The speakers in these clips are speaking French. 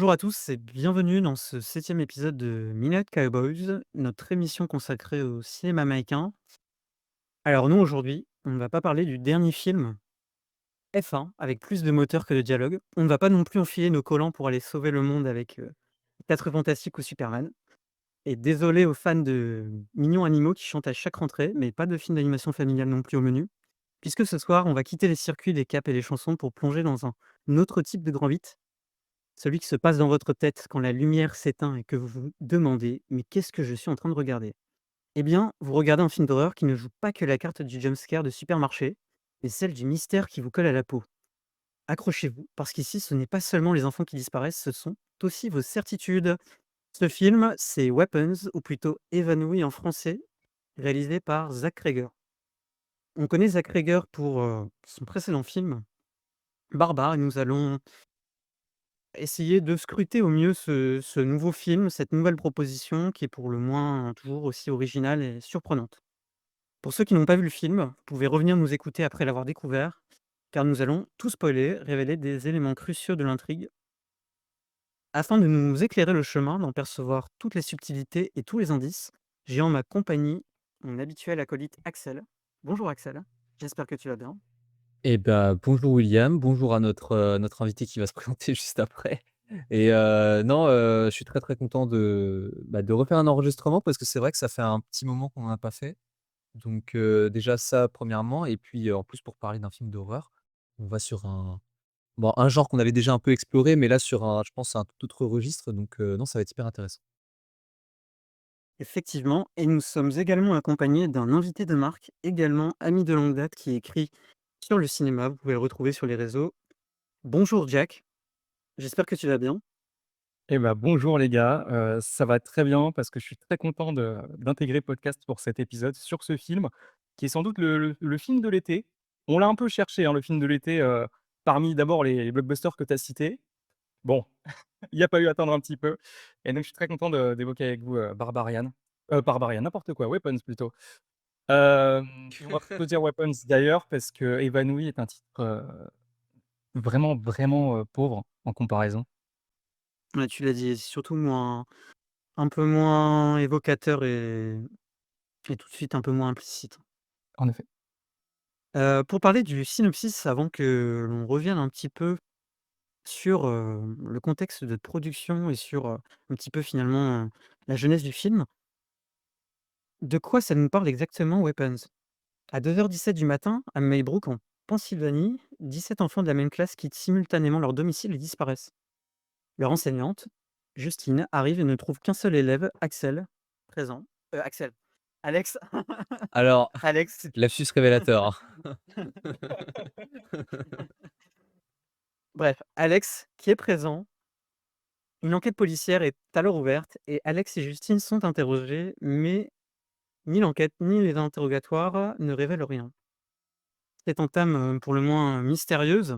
Bonjour à tous et bienvenue dans ce septième épisode de Midnight Cowboys, notre émission consacrée au cinéma américain. Alors nous aujourd'hui, on ne va pas parler du dernier film F1 avec plus de moteurs que de dialogue. On ne va pas non plus enfiler nos collants pour aller sauver le monde avec 4 Fantastiques ou Superman. Et désolé aux fans de mignons animaux qui chantent à chaque rentrée, mais pas de film d'animation familiale non plus au menu. Puisque ce soir, on va quitter les circuits des caps et les chansons pour plonger dans un autre type de grand 8. Celui qui se passe dans votre tête quand la lumière s'éteint et que vous vous demandez: «Mais qu'est-ce que je suis en train de regarder?» Eh bien, vous regardez un film d'horreur qui ne joue pas que la carte du jumpscare de supermarché, mais celle du mystère qui vous colle à la peau. Accrochez-vous, parce qu'ici, ce n'est pas seulement les enfants qui disparaissent, ce sont aussi vos certitudes. Ce film, c'est Weapons, ou plutôt Évanoui en français, réalisé par Zach Cregger. On connaît Zach Cregger pour son précédent film, Barbare, et nous allons essayer de scruter au mieux ce nouveau film, cette nouvelle proposition qui est pour le moins toujours aussi originale et surprenante. Pour ceux qui n'ont pas vu le film, vous pouvez revenir nous écouter après l'avoir découvert, car nous allons tout spoiler, révéler des éléments cruciaux de l'intrigue, afin de nous éclairer le chemin, d'en percevoir toutes les subtilités et tous les indices. J'ai en ma compagnie mon habituel acolyte Axel. Bonjour Axel, j'espère que tu vas bien. Eh ben, bonjour William, bonjour à notre invité qui va se présenter juste après et non, je suis très, très content de refaire un enregistrement parce que c'est vrai que ça fait un petit moment qu'on en a pas fait. Donc déjà ça premièrement et puis, en plus pour parler d'un film d'horreur, on va sur un genre qu'on avait déjà un peu exploré, mais là sur je pense un tout autre registre donc non, ça va être hyper intéressant. Effectivement, et nous sommes également accompagnés d'un invité de marque, également ami de longue date, qui écrit sur le cinéma. Vous pouvez le retrouver sur les réseaux. Bonjour Jack, j'espère que tu vas bien. Eh ben bonjour les gars, ça va très bien parce que je suis très content d'intégrer podcast pour cet épisode sur ce film, qui est sans doute le film de l'été. On l'a un peu cherché, hein, le film de l'été, parmi d'abord les blockbusters que tu as cités. Bon, il a pas eu à attendre un petit peu et donc je suis très content d'évoquer avec vous, Barbarian, n'importe quoi, Weapons plutôt. Et on va plutôt dire Weapons d'ailleurs parce que Évanoui est un titre, vraiment, vraiment, pauvre en comparaison. Ouais, tu l'as dit, c'est surtout moins, un peu moins évocateur et tout de suite un peu moins implicite. En effet. Pour parler du synopsis, avant que l'on revienne un petit peu sur le contexte de production et sur un petit peu finalement la jeunesse du film, de quoi ça nous parle exactement Weapons? À 2h17 du matin, à Maybrook, en Pennsylvanie, 17 enfants de la même classe quittent simultanément leur domicile et disparaissent. Leur enseignante, Justine, arrive et ne trouve qu'un seul élève, Axel, présent. Axel. Alex. Alors, Alex, lapsus révélateur, hein. bref, Alex qui est présent. Une enquête policière est alors ouverte et Alex et Justine sont interrogés, mais ni l'enquête ni les interrogatoires ne révèlent rien. Cette entame, pour le moins mystérieuse,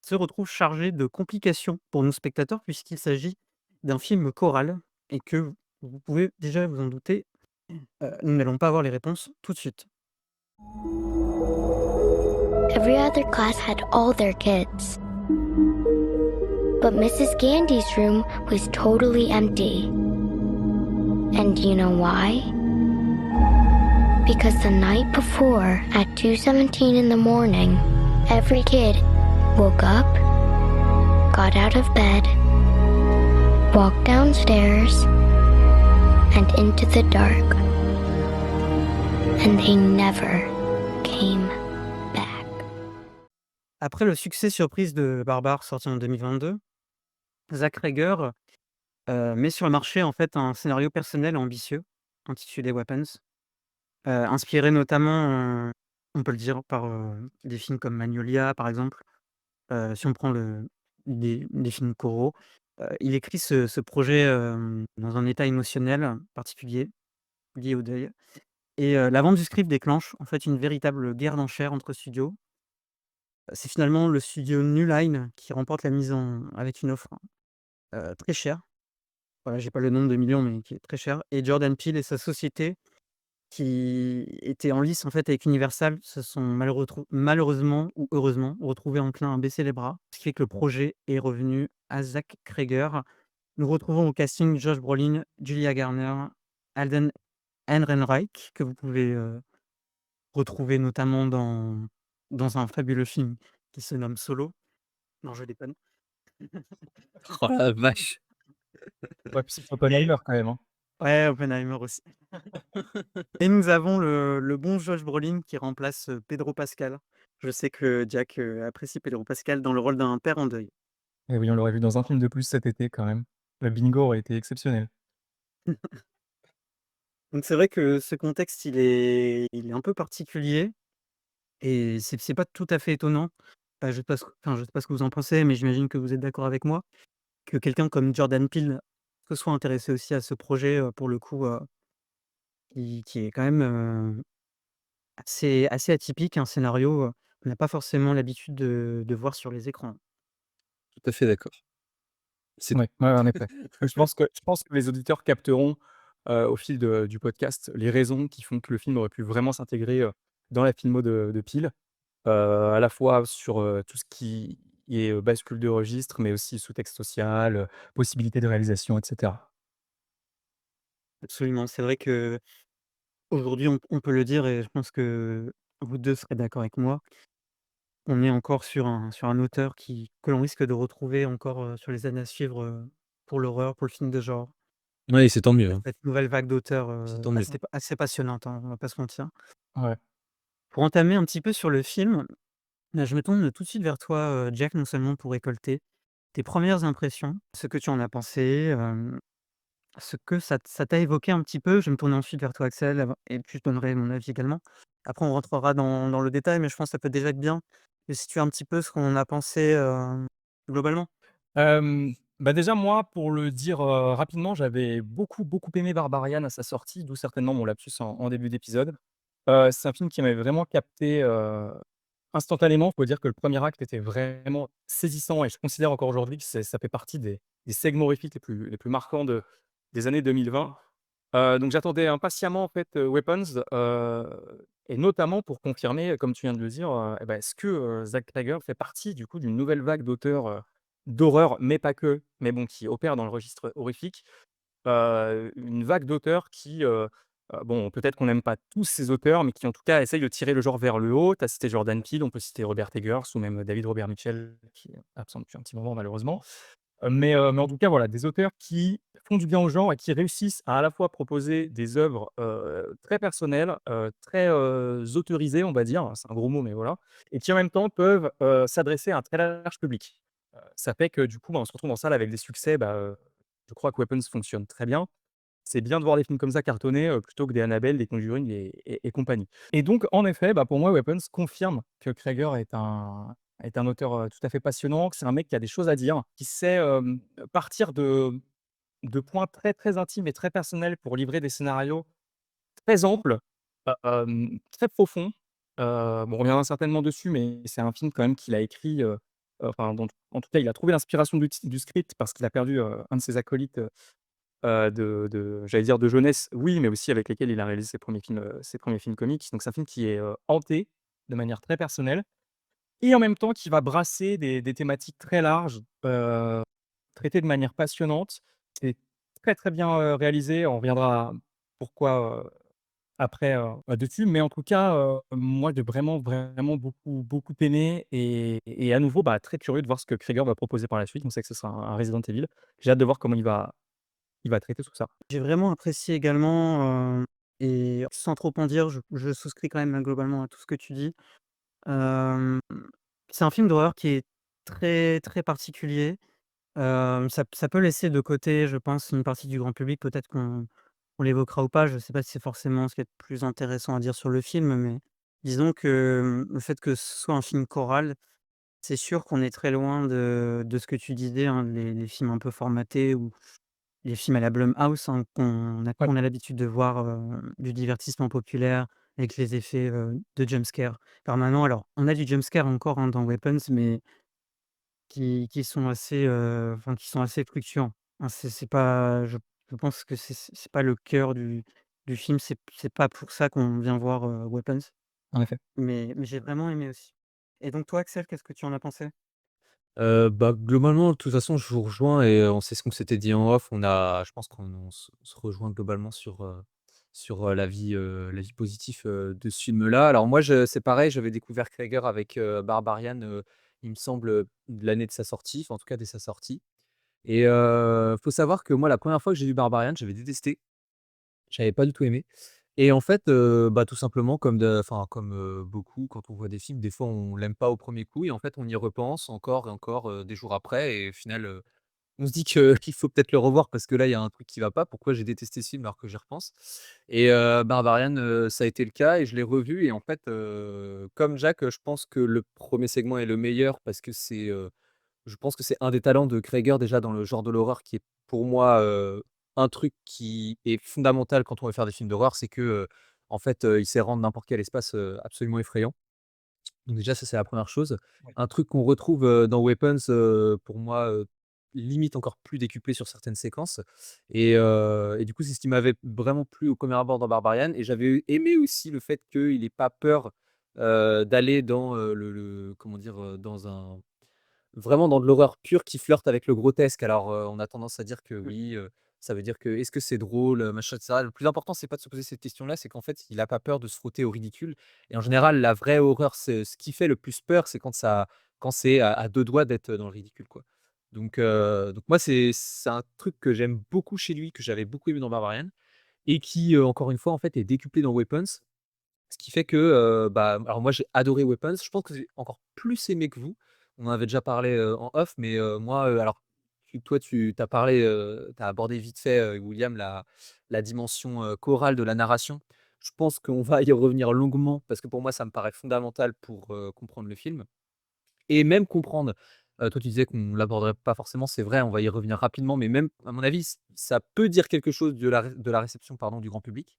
se retrouve chargée de complications pour nos spectateurs puisqu'il s'agit d'un film choral et que vous pouvez déjà vous en douter, nous n'allons pas avoir les réponses tout de suite. Every other class had all their kids. But Mrs. Gandy's room was totally empty. And do you know why? Because the night before, at 2:17 in the morning, every kid woke up, got out of bed, walked downstairs, and into the dark. And they never came back. Après le succès surprise de Barbare sorti en 2022, Zach Cregger, met sur le marché en fait un scénario personnel ambitieux intitulé Weapons, inspiré notamment, on peut le dire par, des films comme Magnolia par exemple. Si on prend des films coraux, il écrit ce projet, dans un état émotionnel particulier, lié au deuil, et la vente du script déclenche en fait une véritable guerre d'enchères entre studios. C'est finalement le studio New Line qui remporte la mise en avec une offre, très chère. Voilà, j'ai pas le nombre de millions, mais qui est très chère, et Jordan Peele et sa société qui étaient en lice, en fait, avec Universal, se sont malheureusement ou heureusement retrouvés enclins à baisser les bras, ce qui fait que le projet est revenu à Zach Cregger. Nous retrouvons au casting Josh Brolin, Julia Garner, Alden Ehrenreich, que vous pouvez, retrouver notamment dans un fabuleux film qui se nomme Solo. Non, je déconne. Oh la vache! Ouais, puis c'est Oppenheimer quand même, hein. Ouais, Oppenheimer aussi. Et nous avons le bon Josh Brolin qui remplace, Pedro Pascal. Je sais que Jack, apprécie Pedro Pascal dans le rôle d'un père en deuil. Et oui, on l'aurait vu dans un film de plus cet été quand même. Le bingo aurait été exceptionnel. Donc c'est vrai que ce contexte, il est un peu particulier et c'est pas tout à fait étonnant. Je sais pas ce que vous en pensez, mais j'imagine que vous êtes d'accord avec moi, que quelqu'un comme Jordan Peele se soit intéressé aussi à ce projet, pour le coup, qui est quand même, assez atypique, un scénario, qu'on n'a pas forcément l'habitude de voir sur les écrans. Tout à fait d'accord. C'est Ouais, ouais, en effet. Je pense que les auditeurs capteront, au fil du podcast, les raisons qui font que le film aurait pu vraiment s'intégrer, dans la filmo de Peele. À la fois sur, tout ce qui est, bascule de registre, mais aussi sous-texte social, possibilité de réalisation et cetera. Absolument, c'est vrai qu'aujourd'hui, on peut le dire et je pense que vous 2 serez d'accord avec moi. On est encore sur un auteur que l'on risque de retrouver encore, sur les années à suivre, pour l'horreur, pour le film de genre. Oui, c'est tant mieux, hein. Cette nouvelle vague d'auteurs, C'est tant mieux. assez passionnante, hein, on va pas se mentir. Ouais. Pour entamer un petit peu sur le film, je me tourne tout de suite vers toi, Jack, non seulement pour récolter tes premières impressions, ce que tu en as pensé, ce que ça t'a évoqué un petit peu. Je vais me tourner ensuite vers toi, Axel, avant et puis je donnerai mon avis également. Après, on rentrera dans le détail, mais je pense que ça peut déjà être bien de situer un petit peu ce qu'on en a pensé, globalement. Bah, déjà moi, pour le dire, rapidement, j'avais beaucoup, beaucoup aimé Barbarian à sa sortie, d'où certainement mon lapsus en début d'épisode. C'est un film qui m'avait vraiment capté, instantanément. Faut dire que le premier acte était vraiment saisissant et je considère encore aujourd'hui que ça fait partie des segments horrifiques les plus marquants des années 2020. Donc j'attendais impatiemment en fait, Weapons, et notamment pour confirmer, comme tu viens de le dire, et bah, est-ce que, Zach Cregger fait partie du coup d'une nouvelle vague d'auteurs, d'horreur, mais pas que, mais bon qui opèrent dans le registre horrifique. Une vague d'auteurs qui, bon peut-être qu'on n'aime pas tous ces auteurs, mais qui en tout cas essayent de tirer le genre vers le haut. Tu as cité Jordan Peele, on peut citer Robert Eggers ou même David Robert Mitchell qui est absent depuis un petit moment malheureusement. Mais en tout cas, voilà, des auteurs qui font du bien au genre et qui réussissent à la fois proposer des œuvres, très personnelles, très, autorisées, on va dire, c'est un gros mot, mais voilà, et qui en même temps peuvent, s'adresser à un très large public. Ça fait que du coup, bah, on se retrouve en salle avec des succès, bah, je crois que Weapons fonctionne très bien. C'est bien de voir des films comme ça cartonner, plutôt que des Annabelle, des Conjuring et compagnie. Et donc en effet, bah, pour moi, Weapons confirme que Krieger est un auteur, tout à fait passionnant, que c'est un mec qui a des choses à dire, qui sait, partir de points très, très intimes et très personnels pour livrer des scénarios très amples, très profonds. Bon, on reviendra certainement dessus, mais c'est un film quand même qu'il a écrit, enfin, dont en tout cas, il a trouvé l'inspiration du script parce qu'il a perdu, un de ses acolytes, de j'allais dire de jeunesse, oui, mais aussi avec lesquels il a réalisé ses premiers films comiques. Donc c'est un film qui est, hanté de manière très personnelle et en même temps qui va brasser des thématiques très larges, traitées de manière passionnante. C'est très, très bien, réalisé. On reviendra pourquoi, après, dessus, mais en tout cas, moi j'ai vraiment, vraiment beaucoup, beaucoup aimé et à nouveau, bah, très curieux de voir ce que Krieger va proposer par la suite. On sait que ce sera un Resident Evil. J'ai hâte de voir comment il va traiter tout ça. J'ai vraiment apprécié également, et sans trop en dire, je souscris quand même, globalement à tout ce que tu dis. Hem, c'est un film d'horreur qui est très, très particulier. Ça peut laisser de côté, je pense, une partie du grand public. Peut-être qu'on l'évoquera ou pas. Je ne sais pas si c'est forcément ce qui est le plus intéressant à dire sur le film, mais disons que, le fait que ce soit un film choral, c'est sûr qu'on est très loin de ce que tu disais, hein, les films un peu formatés ou les films à la Blumhouse, hein, Ouais. qu'on a l'habitude de voir, du divertissement populaire avec les effets, de jumpscare permanents. Alors, on a du jumpscare encore, hein, dans Weapons, mais qui sont assez, qui sont assez fluctuants. Hein, c'est pas je pense que c'est pas le cœur du film. C'est pas pour ça qu'on vient voir, Weapons, En effet. mais j'ai vraiment aimé aussi. Et donc toi, Axel, qu'est-ce que tu en as pensé? Bah, globalement, de toute façon, je vous rejoins et on sait ce qu'on s'était dit en off. Je pense qu'on se rejoint globalement sur la vie positive, de ce film-là. Alors moi, c'est pareil, j'avais découvert Krieger avec, Barbarian, il me semble, de l'année de sa sortie, enfin, en tout cas, dès sa sortie et faut savoir que moi, la première fois que j'ai vu Barbarian, j'avais détesté. J'avais pas du tout aimé et en fait, bah, tout simplement comme, beaucoup quand on voit des films, des fois on l'aime pas au premier coup et en fait on y repense encore et encore, des jours après et au final, on se dit que qu'il faut peut-être le revoir parce que là, il y a un truc qui va pas. Pourquoi j'ai détesté ce film alors que j'y repense? Et Barbarian, ça a été le cas et je l'ai revu et en fait, comme Jacques, je pense que le premier segment est le meilleur parce que je pense que c'est un des talents de Krieger déjà dans le genre de l'horreur qui est pour moi, un truc qui est fondamental quand on veut faire des films d'horreur, c'est que, en fait, il sait rendre n'importe quel espace, absolument effrayant. Donc déjà ça, c'est la première chose. Ouais. Un truc qu'on retrouve, dans Weapons, pour moi, limite encore plus décuplé sur certaines séquences et du coup, c'est ce qui m'avait vraiment plu au premier abord dans Barbarian et j'avais aimé aussi le fait qu'il ait pas peur, d'aller dans, le comment dire? Dans un Vraiment dans de l'horreur pure qui flirte avec le grotesque. Alors, on a tendance à dire que Mmh. oui, ça veut dire que est-ce que c'est drôle, machin et cetera. Le plus important, c'est pas de se poser cette question-là, c'est qu'en fait, il a pas peur de se frotter au ridicule et en général, la vraie horreur, c'est ce qui fait le plus peur, c'est quand c'est à 2 doigts d'être, dans le ridicule, quoi. Donc moi, c'est un truc que j'aime beaucoup chez lui, que j'avais beaucoup aimé dans Barbarian et qui, encore une fois, en fait, est décuplé dans Weapons. Ce qui fait que, bah, alors moi j'ai adoré Weapons. Je pense que j'ai encore plus aimé que vous. On en avait déjà parlé, en off, mais, moi, alors tu as parlé, tu as abordé vite fait, William, la dimension, chorale de la narration. Je pense qu'on va y revenir longuement parce que pour moi ça me paraît fondamental pour, comprendre le film et même comprendre, toi tu disais qu'on l'aborderait pas forcément, c'est vrai, on va y revenir rapidement, mais même à mon avis, ça peut dire quelque chose de la réception, pardon, du grand public.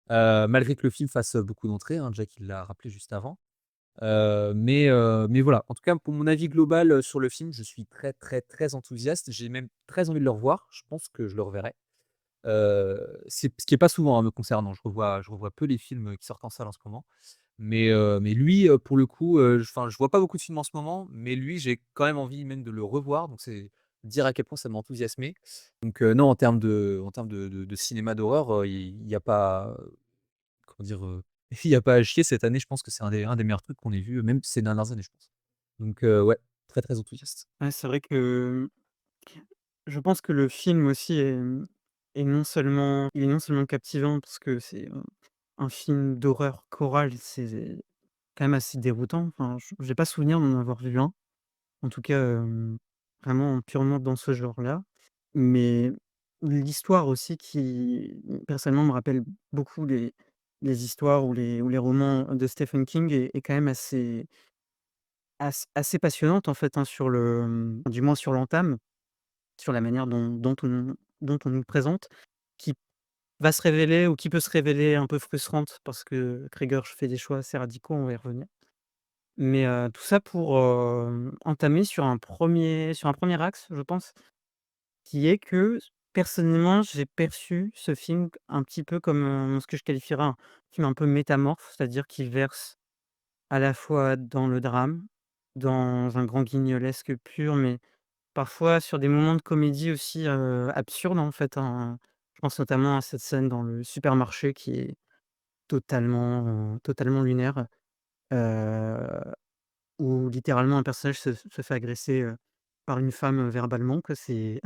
Malgré que le film fasse, beaucoup d'entrées, hein, Jack il l'a rappelé juste avant. Mais voilà, en tout cas pour mon avis global, sur le film, je suis très, très, très enthousiaste. J'ai même très envie de le revoir. Je pense que je le reverrai. C'est ce qui est pas souvent, hein, me concernant. Je revois peu les films, qui sortent en salle en ce moment. Mais lui, pour le coup, je vois pas beaucoup de films en ce moment, mais lui, j'ai quand même envie même de le revoir, donc c'est dire à quel point ça m'a enthousiasmé. Donc non, en termes de cinéma d'horreur, il y a pas, comment dire? Il y a pas à chier cette année, je pense que c'est un des meilleurs trucs qu'on ait vu, même ces dernières années, je pense. Donc ouais, très, très enthousiaste. Ouais, c'est vrai que je pense que le film aussi est non seulement captivant parce que c'est, un film d'horreur chorale, c'est quand même assez déroutant. Enfin, j'ai pas souvenir d'en avoir vu un. En tout cas, vraiment purement dans ce genre-là. Mais l'histoire aussi qui, personnellement, me rappelle beaucoup les histoires ou les romans de Stephen King est quand même assez passionnante en fait, hein, du moins sur l'entame, sur la manière dont on nous le présente, qui va se révéler ou qui peut se révéler un peu frustrante parce que Krieger fait des choix assez radicaux, on va y revenir. Mais, tout ça pour, entamer sur un premier axe, je pense, qui est que, personnellement, j'ai perçu ce film un petit peu comme, ce que je qualifierais un film un peu métamorphe, c'est-à-dire qui verse à la fois dans le drame, dans un grand guignolesque pur, mais parfois sur des moments de comédie aussi, absurdes, en fait, hein. Je pense notamment à cette scène dans le supermarché qui est totalement lunaire, heu où littéralement un personnage se fait agresser, par une femme, verbalement quoi, c'est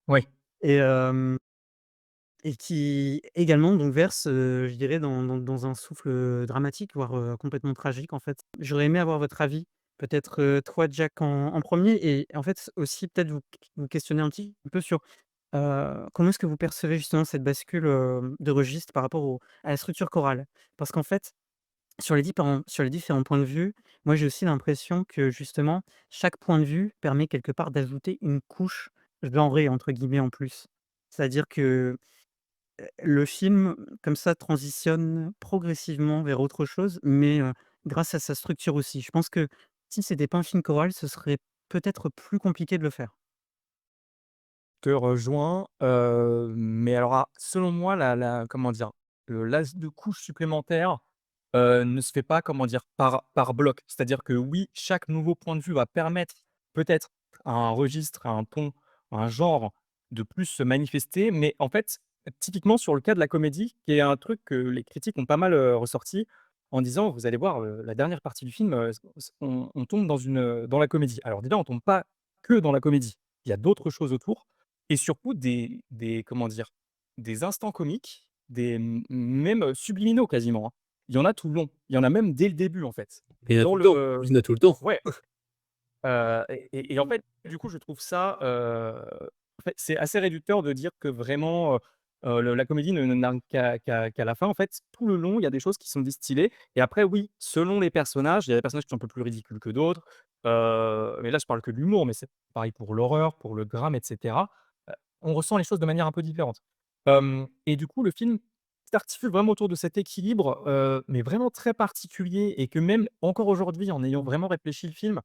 Ouais. et qui également donc verse, je dirais dans un souffle, dramatique, voire, complètement tragique en fait. J'aurais aimé avoir votre avis, peut-être, toi Jack en 1 et en fait aussi peut-être vous questionner un petit peu sur, comment est-ce que vous percevez justement cette bascule, de registre par rapport à la structure chorale? Parce qu'en fait sur les différents points de vue, moi j'ai aussi l'impression que justement, chaque point de vue permet quelque part d'ajouter une couche «genrée» entre guillemets en plus. C'est-à-dire que, le film comme ça transitionne progressivement vers autre chose, mais, grâce à sa structure aussi. Je pense que si c'était pas un film choral, ce serait peut-être plus compliqué de le faire. te rejoins, mais alors, selon moi, la comment dire? L'ajout de couche supplémentaire, ne se fait pas, comment dire? Par bloc. C'est-à-dire que oui, chaque nouveau point de vue va permettre peut-être à un registre, à un ton, à un genre de plus se manifester, mais en fait, typiquement sur le cas de la comédie, qui est un truc que les critiques ont pas mal, ressorti en disant: «Vous allez voir, la dernière partie du film, on tombe dans la comédie». Alors déjà, on tombe pas que dans la comédie. Il y a d'autres choses autour et surtout des comment dire? Des instants comiques, même, subliminaux quasiment, hein. Il y en a tout le long. Il y en a même dès le début, en fait. Il y en a Dans tout le temps, le il y en a tout le temps. Ouais, et en fait, du coup, je trouve ça, en fait, c'est assez réducteur de dire que vraiment, le la comédie ne n'arrive qu'à la fin. En fait, tout le long, il y a des choses qui sont distillées et après oui, selon les personnages, il y a des personnages qui sont un peu plus ridicules que d'autres, mais là, je parle que de l'humour, mais c'est pareil pour l'horreur, pour le drame et cetera. On ressent les choses de manière un peu différente. Et du coup, le film s'articule vraiment autour de cet équilibre, mais vraiment très particulier et que même encore aujourd'hui, en ayant vraiment réfléchi le film,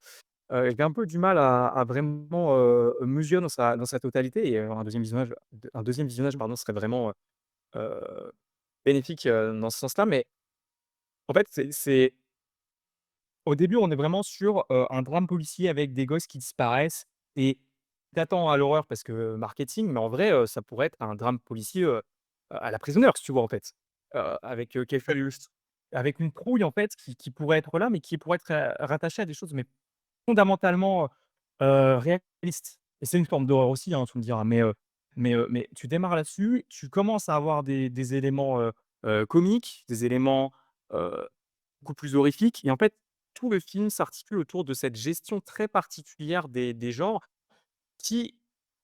j'ai un peu du mal à vraiment, mesurer dans sa totalité et un deuxième visionnage, pardon, serait vraiment, heu, bénéfique, dans ce sens-là. Mais en fait, c'est au début, on est vraiment sur, un drame policier avec des gosses qui disparaissent et t'attends à l'horreur parce que marketing, mais en vrai, ça pourrait être un drame policier, à la Prisoners, tu vois, en fait. Avec, avec une trouille, en fait, qui pourrait être là, mais qui pourrait être, rattachée à des choses, mais fondamentalement, réaliste et c'est une forme d'horreur aussi, hein, tu me diras, mais tu démarres là-dessus, tu commences à avoir des éléments, comiques, des éléments, heu, beaucoup plus horrifiques et en fait, tout le film s'articule autour de cette gestion très particulière des genres qui,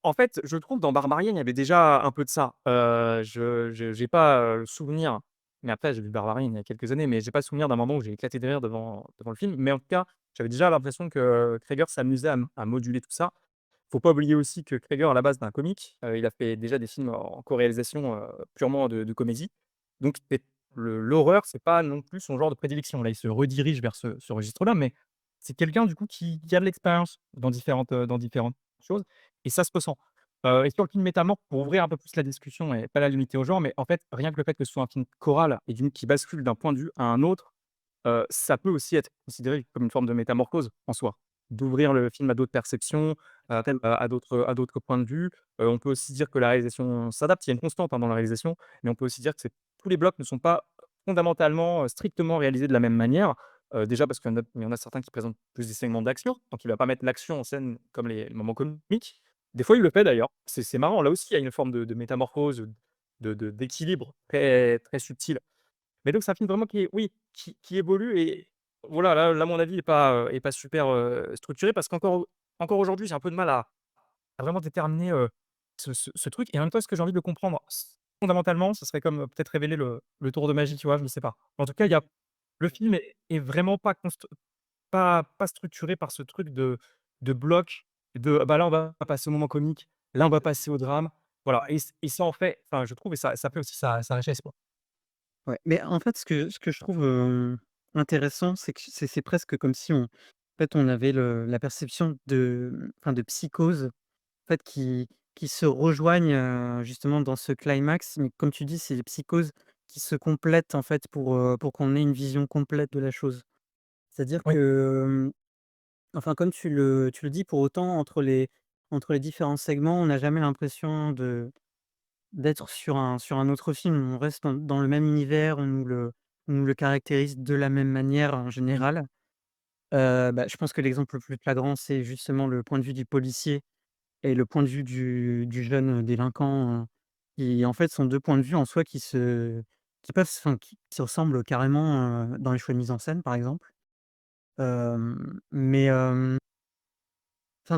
en fait, je trouve dans Barbarian, il y avait déjà un peu de ça. Je j'ai pas, le souvenir, mais après j'ai vu Barbarian il y a quelques années, mais j'ai pas le souvenir d'un moment où j'ai éclaté de rire devant le film. Mais en tout cas, j'avais déjà l'impression que Krieger s'amusait à moduler tout ça. Faut pas oublier aussi que Krieger, à la base, c'est un comique. Il a fait déjà des films en co-réalisation, purement de comédie. Donc l'horreur, c'est pas non plus son genre de prédilection. Là, il se redirige vers ce registre-là, mais c'est quelqu'un du coup qui a de l'expérience dans différentes choses et ça se ressent. Et sur le film Métamorphe, pour ouvrir un peu plus la discussion et pas la limiter au genre, mais en fait, rien que le fait que ce soit un film choral et d'une qui bascule d'un point de vue à un autre, ça peut aussi être considéré comme une forme de métamorphose en soi. D'ouvrir le film à d'autres perceptions, à d'autres points de vue. On peut aussi dire que la réalisation s'adapte. Il y a une constante, hein, dans la réalisation, mais on peut aussi dire que tous les blocs ne sont pas fondamentalement, strictement réalisés de la même manière. Déjà parce qu'il y en a certains qui présentent plus des segments d'action, donc il va pas mettre l'action en scène comme les moments comiques. Des fois, il le fait d'ailleurs. C'est marrant, là aussi, il y a une forme de métamorphose, d'équilibre très, très subtil. Mais donc c'est un film vraiment qui est oui, qui évolue et voilà, là, mon avis est pas super, structuré parce qu'encore aujourd'hui, j'ai un peu de mal à vraiment déterminer, ce truc et en même temps, est-ce que j'ai envie de le comprendre? Fondamentalement, ce serait comme, peut-être révéler le tour de magie, tu vois? Je ne sais pas. En tout cas, il y a le film est vraiment pas structuré par ce truc de bloc, bah, là, on va passer au moment comique, là, on va passer au drame. Voilà et ça en fait enfin, je trouve et ça fait aussi sa richesse, quoi. Ouais, mais en fait, ce que je trouve, intéressant, c'est que c'est presque comme si on avait la perception enfin, de Psychose, en fait, qui se rejoignent, justement dans ce climax. Mais comme tu dis, c'est les psychoses qui se complètent, en fait, pour qu'on ait une vision complète de la chose. C'est-à-dire Oui. que, enfin, comme tu le dis, pour autant, entre les différents segments, on n'a jamais l'impression d'être sur un autre film. On reste dans le même univers, on nous le caractérise de la même manière en général. Bah, je pense que l'exemple le plus flagrant, c'est justement le point de vue du policier et le point de vue du jeune délinquant, qui en fait sont 2 points de vue en soi qui peuvent enfin qui se ressemblent carrément, dans les choix de mise en scène, par exemple. Mais enfin,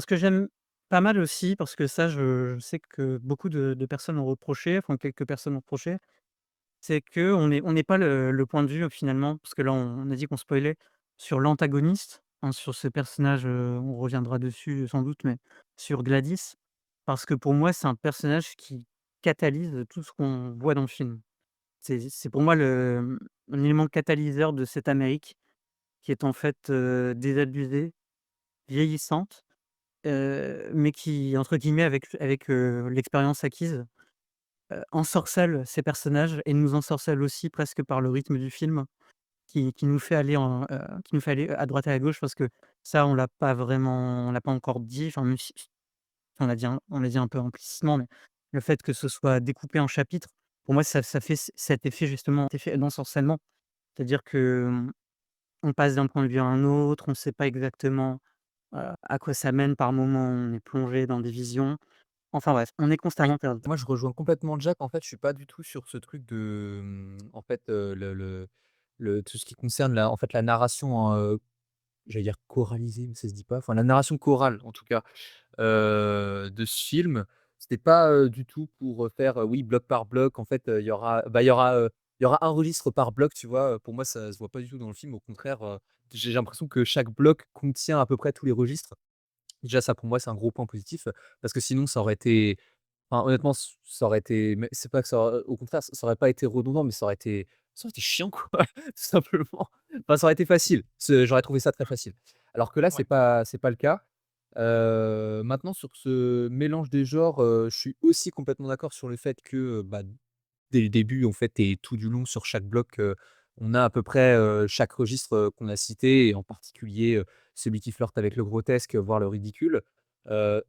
ce que j'aime pas mal aussi, parce que ça, je sais que beaucoup de personnes ont reproché, enfin quelques personnes ont reproché, c'est qu'on n'est pas le point de vue, finalement, parce que là, on a dit qu'on spoilait, sur l'antagoniste, hein, sur ce personnage, on reviendra dessus sans doute, mais sur Gladys. Parce que pour moi, c'est un personnage qui catalyse tout ce qu'on voit dans le film. C'est pour moi un élément catalyseur de cette Amérique qui est en fait, désabusée, vieillissante mais qui entre guillemets avec l'expérience acquise, ensorcelle ces personnages et nous ensorcelle aussi presque par le rythme du film qui nous fait aller qui nous fait aller à droite et à gauche parce que ça on l'a pas encore dit, enfin même si on l'a dit un peu implicitement, mais le fait que ce soit découpé en chapitres, pour moi ça fait cet effet justement, cet effet d'ensorcellement. C'est-à-dire que, on passe d'un point de vue à un autre, on ne sait pas exactement, à quoi ça mène. Par moments, on est plongé dans des visions. Enfin bref, on est Oui. constamment perdu. Moi, je rejoins complètement Jack. En fait, je suis pas du tout sur ce truc de, en fait, le tout ce qui concerne la narration en, j'allais dire choralisée, mais ça se dit pas. Enfin, la narration chorale, en tout cas, de ce film. C'était pas, du tout pour, faire, oui, bloc par bloc. En fait, il y aura un registre par bloc, tu vois? Pour moi, ça se voit pas du tout dans le film. Au contraire, j'ai l'impression que chaque bloc contient à peu près tous les registres. Déjà ça, pour moi, c'est un gros point positif, parce que sinon ça aurait été, enfin, honnêtement, ça aurait été, mais c'est pas que ça aurait, au contraire, ça aurait pas été redondant, mais ça aurait été chiant, quoi, tout simplement. Enfin, ça aurait été facile. J'aurais trouvé ça très facile. Alors que là, Ouais. c'est pas le cas. Maintenant sur ce mélange des genres, je suis aussi complètement d'accord sur le fait que, bah, dès le début, en fait, et tout du long sur chaque bloc, on a à peu près, chaque registre, qu'on a cité et en particulier, celui qui flirte avec le grotesque, voire le ridicule.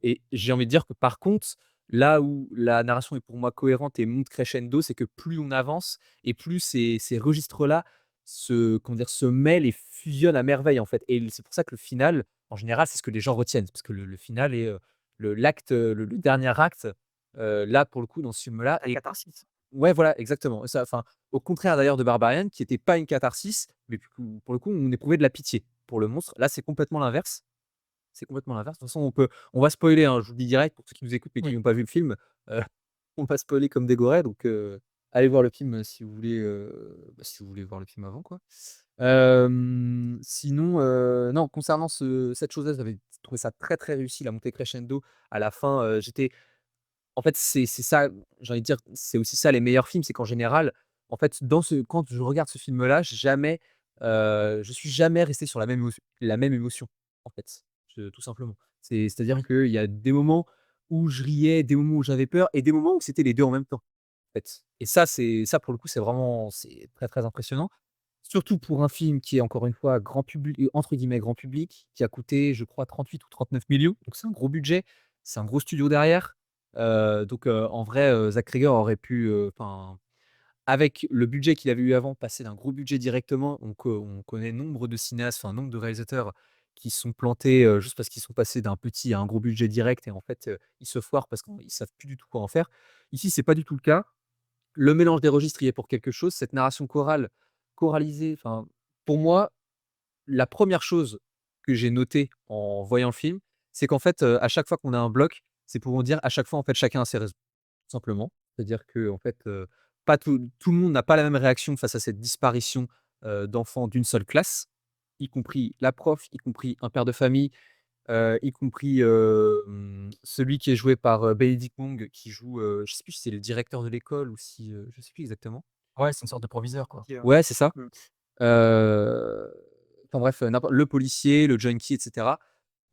Et j'ai envie de dire que par contre, là où la narration est pour moi cohérente et monte crescendo, c'est que plus on avance et plus ces registres-là se mêlent et fusionnent à merveille, en fait. Et c'est pour ça que le final, en général, c'est ce que les gens retiennent. Parce que le final est, le dernier acte, là, pour le coup, dans ce film-là La est, catharsis. ouais, voilà, exactement. Ça, enfin, au contraire d'ailleurs de Barbarian, qui était pas une catharsis, mais pour le coup, on éprouvait de la pitié pour le monstre. Là, c'est complètement l'inverse. C'est complètement l'inverse. De toute façon, on va spoiler, hein, je vous le dis direct pour ceux qui nous écoutent mais qui Oui. n'ont pas vu le film. Heu, on va spoiler comme des gorées, donc allez voir le film, si vous voulez voir le film avant, quoi. Sinon, non, concernant cette chose-là, j'avais trouvé ça très, très réussi, la montée crescendo à la fin. En fait, c'est ça, j'ai envie de dire, c'est aussi ça les meilleurs films, c'est qu'en général, en fait, quand je regarde ce film-là, je suis jamais resté sur la même émotion, en fait, tout simplement. C'est-à-dire Oui. qu'il y a des moments où je riais, des moments où j'avais peur et des moments où c'était les 2 en même temps, en fait. Et ça pour le coup, c'est très, très impressionnant. Surtout pour un film qui est encore une fois grand public, entre guillemets «grand public», qui a coûté, je crois, 38 ou 39 millions. Donc c'est un gros budget, c'est un gros studio derrière. En vrai, Zack Cregger aurait pu, enfin, avec le budget qu'il avait eu avant, passer d'un gros budget directement. On connaît nombre de cinéastes, enfin nombre de réalisateurs qui se sont plantés, juste parce qu'ils sont passés d'un petit à un gros budget direct et en fait, ils se foirent parce qu'ils savent plus du tout quoi en faire. Ici, c'est pas du tout le cas. Le mélange des registres y est pour quelque chose. Cette narration choralisée, enfin, pour moi, la première chose que j'ai notée en voyant le film, c'est qu'en fait, à chaque fois qu'on a un bloc, c'est pour en dire à chaque fois, en fait, chacun a ses raisons, tout simplement. C'est-à-dire qu'en fait, pas tout le monde n'a pas la même réaction face à cette disparition, d'enfants d'une seule classe, y compris la prof, y compris un père de famille, y compris, celui qui est joué par, Benedict Wong qui joue, je sais plus si c'est le directeur de l'école ou si, je sais plus exactement. Ouais, c'est une sorte de proviseur, quoi. Ouais, c'est ça. Mmh. Heu, enfin bref, le policier, le junkie et cetera.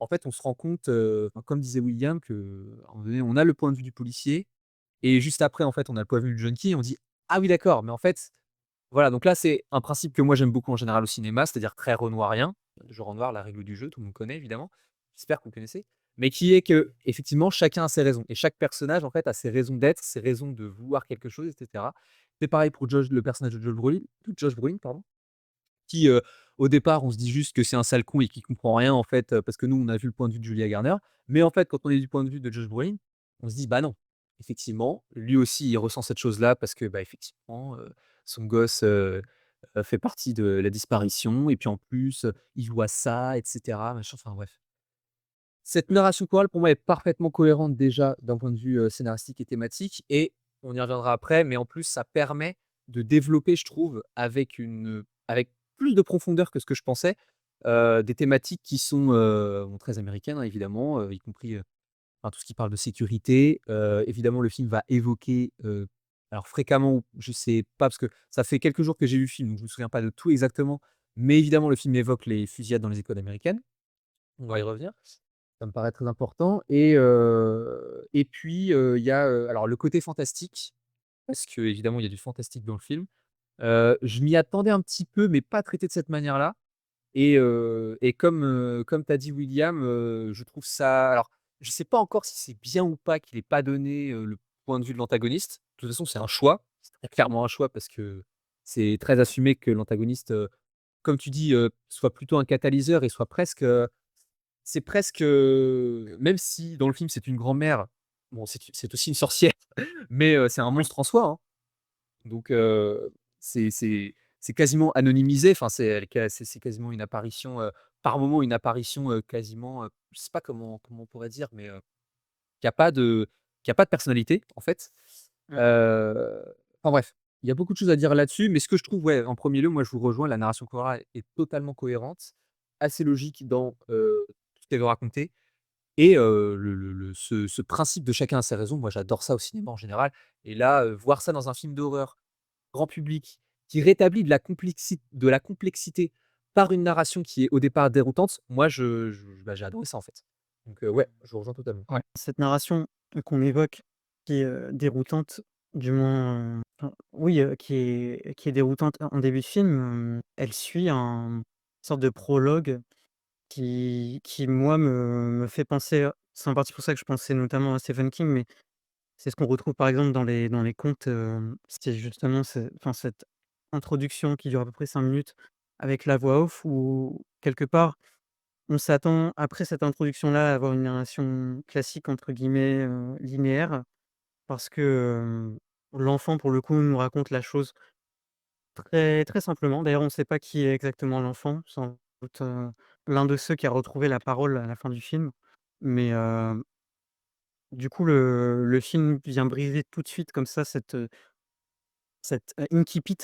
En fait, on se rend compte, enfin, comme disait William, qu'à un moment donné, on a le point de vue du policier et juste après, en fait, on a le point de vue du junkie et on dit: «Ah oui, d'accord, mais en fait». Voilà, donc là, c'est un principe que moi j'aime beaucoup en général au cinéma, c'est-à-dire très renoirien. Genre en noir, la règle du jeu, tout le monde connaît évidemment. J'espère que vous connaissez. Mais qui est que effectivement chacun a ses raisons et chaque personnage en fait a ses raisons d'être, ses raisons de vouloir quelque chose, et cetera. C'est pareil pour le personnage de Josh Brolin, pardon, qui, au départ, on se dit juste que c'est un sale con et qu'il comprend rien en fait, parce que nous, on a vu le point de vue de Julia Garner. Mais en fait, quand on est du point de vue de Josh Brolin, on se dit: «Bah non, effectivement, lui aussi, il ressent cette chose-là parce que, bah, effectivement, son gosse, fait partie de la disparition et puis en plus, il voit ça et cetera, machin», enfin bref. Cette narration chorale, pour moi, est parfaitement cohérente déjà d'un point de vue, scénaristique et thématique et on y reviendra après, mais en plus, ça permet de développer, je trouve, avec plus de profondeur que ce que je pensais, des thématiques qui sont, bon, très américaines, hein, évidemment, y compris, enfin, tout ce qui parle de sécurité. Évidemment, le film va évoquer, alors fréquemment, je sais pas parce que ça fait quelques jours que j'ai vu le film, donc je me souviens pas de tout exactement, mais évidemment, le film évoque les fusillades dans les écoles américaines. On va y revenir. Ça me paraît très important et puis, il y a, alors le côté fantastique, parce qu'évidemment il y a du fantastique dans le film. Je m'y attendais un petit peu, mais pas traité de cette manière-là et comme tu as dit William, je trouve ça alors je sais pas encore si c'est bien ou pas qu'il ait pas donné, le point de vue de l'antagoniste. De toute façon, c'est un choix, c'est très clairement un choix parce que c'est très assumé que l'antagoniste, comme tu dis, soit plutôt un catalyseur et soit presque, c'est presque, même si dans le film c'est une grand-mère, bon c'est aussi une sorcière, mais c'est un monstre en soi, hein. Donc c'est quasiment anonymisé, enfin c'est elle ca c'est quasiment une apparition, par moment une apparition, quasiment, je sais pas comment on pourrait dire, mais qui a pas de qui a pas de personnalité en fait. Ouais. Heu, enfin bref, il y a beaucoup de choses à dire là-dessus, mais ce que je trouve, ouais, en premier lieu, moi je vous rejoins, la narration chorale est totalement cohérente, assez logique dans, tout ce qu'elle veut raconter et ce principe de chacun a ses raisons, moi j'adore ça au cinéma en général et là, voir ça dans un film d'horreur grand public, qui rétablit de la complexité par une narration qui est au départ déroutante, moi bah, j'ai adoré ça en fait. Donc ouais, je vous rejoins totalement. Ouais. Cette narration, qu'on évoque, qui est, déroutante, du moins, enfin, oui, qui est déroutante en début de film, elle suit un sorte de prologue qui moi me fait penser, c'est en partie pour ça que je pensais notamment à Stephen King, mais c'est ce qu'on retrouve par exemple dans les contes, c'est justement cette introduction qui dure à peu près 5 minutes avec la voix off où quelque part, on s'attend après cette introduction-là à avoir une narration «classique» entre guillemets, linéaire parce que, l'enfant pour le coup nous raconte la chose très, très simplement. D'ailleurs, on ne sait pas qui est exactement l'enfant, sans doute, l'un de ceux qui a retrouvé la parole à la fin du film. Mais, du coup, le film vient briser tout de suite comme ça cette incipit,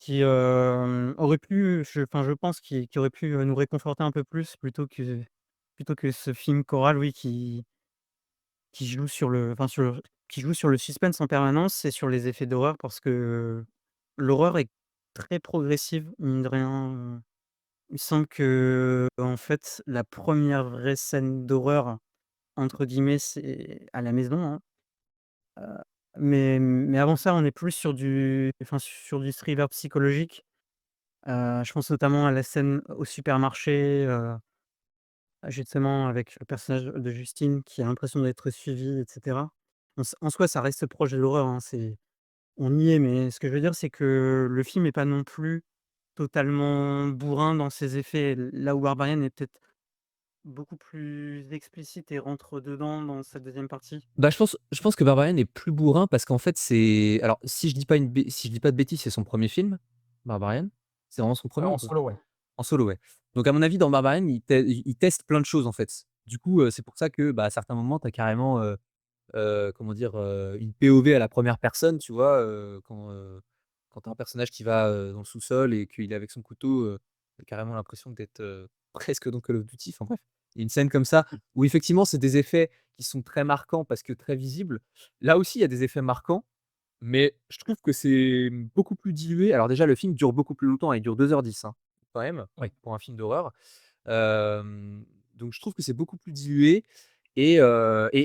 qui aurait pu, je pense qui aurait pu, nous réconforter un peu plus plutôt que ce film choral, oui, qui joue sur le enfin sur le qui joue sur le suspense en permanence et sur les effets d'horreur parce que l'horreur est très progressive, mine de rien, il me semble qu'en fait, la première vraie scène «d'horreur» entre guillemets, c'est à la maison, hein, mais avant ça, on est plus sur du thriller psychologique. Je pense notamment à la scène au supermarché, justement avec le personnage de Justine qui a l'impression d'être suivie et cetera. En soi, ça reste proche de l'horreur, hein, on y est, mais ce que je veux dire, c'est que le film est pas non plus totalement bourrin dans ses effets. Là où Barbarian est peut-être beaucoup plus explicite et rentre dedans dans sa deuxième partie. Bah, je pense que Barbarian est plus bourrin parce qu'en fait c'est alors si je dis pas de bêtises, c'est son premier film, Barbarian? C'est vraiment son premier En ou pas? solo, ouais. En solo, ouais. Donc à mon avis dans Barbarian, il teste plein de choses en fait. Du coup, c'est pour ça que, bah, à certains moments, tu as carrément, comment dire? Une POV à la première personne, tu vois? Quand tu as un personnage qui va, dans le sous-sol et qu'il est avec son couteau, tu as carrément l'impression d'être, presque dans Call of Duty, enfin bref. Il y a une scène comme ça où effectivement c'est des effets qui sont très marquants parce que très visibles. Là aussi, il y a des effets marquants, mais je trouve que c'est, beaucoup plus dilué. Alors déjà, le film dure beaucoup plus longtemps, il dure 2h10, hein, quand même, Oui. pour un film d'horreur. Donc je trouve que c'est beaucoup plus dilué et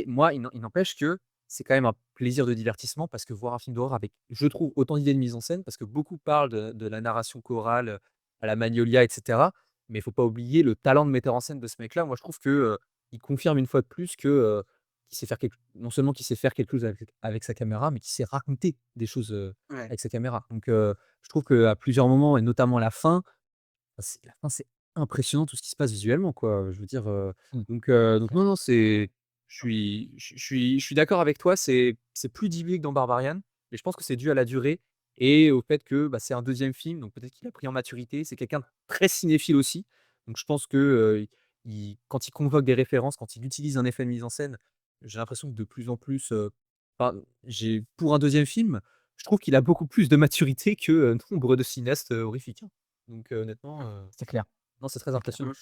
moi, il n'empêche que c'est quand même un plaisir de divertissement parce que voir un film d'horreur avec, je trouve, autant d'idées de mise en scène, parce que beaucoup parlent de la narration chorale, à la Magnolia et cetera. Mais il faut pas oublier le talent de metteur en scène de ce mec-là. Moi, je trouve que, il confirme une fois de plus que, qu'il sait faire quelque non seulement qu'il sait faire quelque chose avec sa caméra, mais qu'il sait raconter des choses, Ouais. avec sa caméra. Donc, je trouve qu'à plusieurs moments et notamment la fin, c'est impressionnant tout ce qui se passe visuellement, quoi, je veux dire, Mmh. donc Clair. non, non, je suis d'accord avec toi, c'est plus dilué que dans Barbarian, mais je pense que c'est dû à la durée et au fait que, bah, c'est un deuxième film, donc peut-être qu'il a pris en maturité. C'est quelqu'un de très cinéphile aussi, donc je pense que, il quand il convoque des références, quand il utilise un effet de mise en scène, j'ai l'impression que de plus en plus, enfin, pour un deuxième film, je trouve qu'il a beaucoup plus de maturité que, nombre de cinéastes, horrifiques, hein. Donc honnêtement, C'est clair, non, c'est très c'est clair. impressionnant.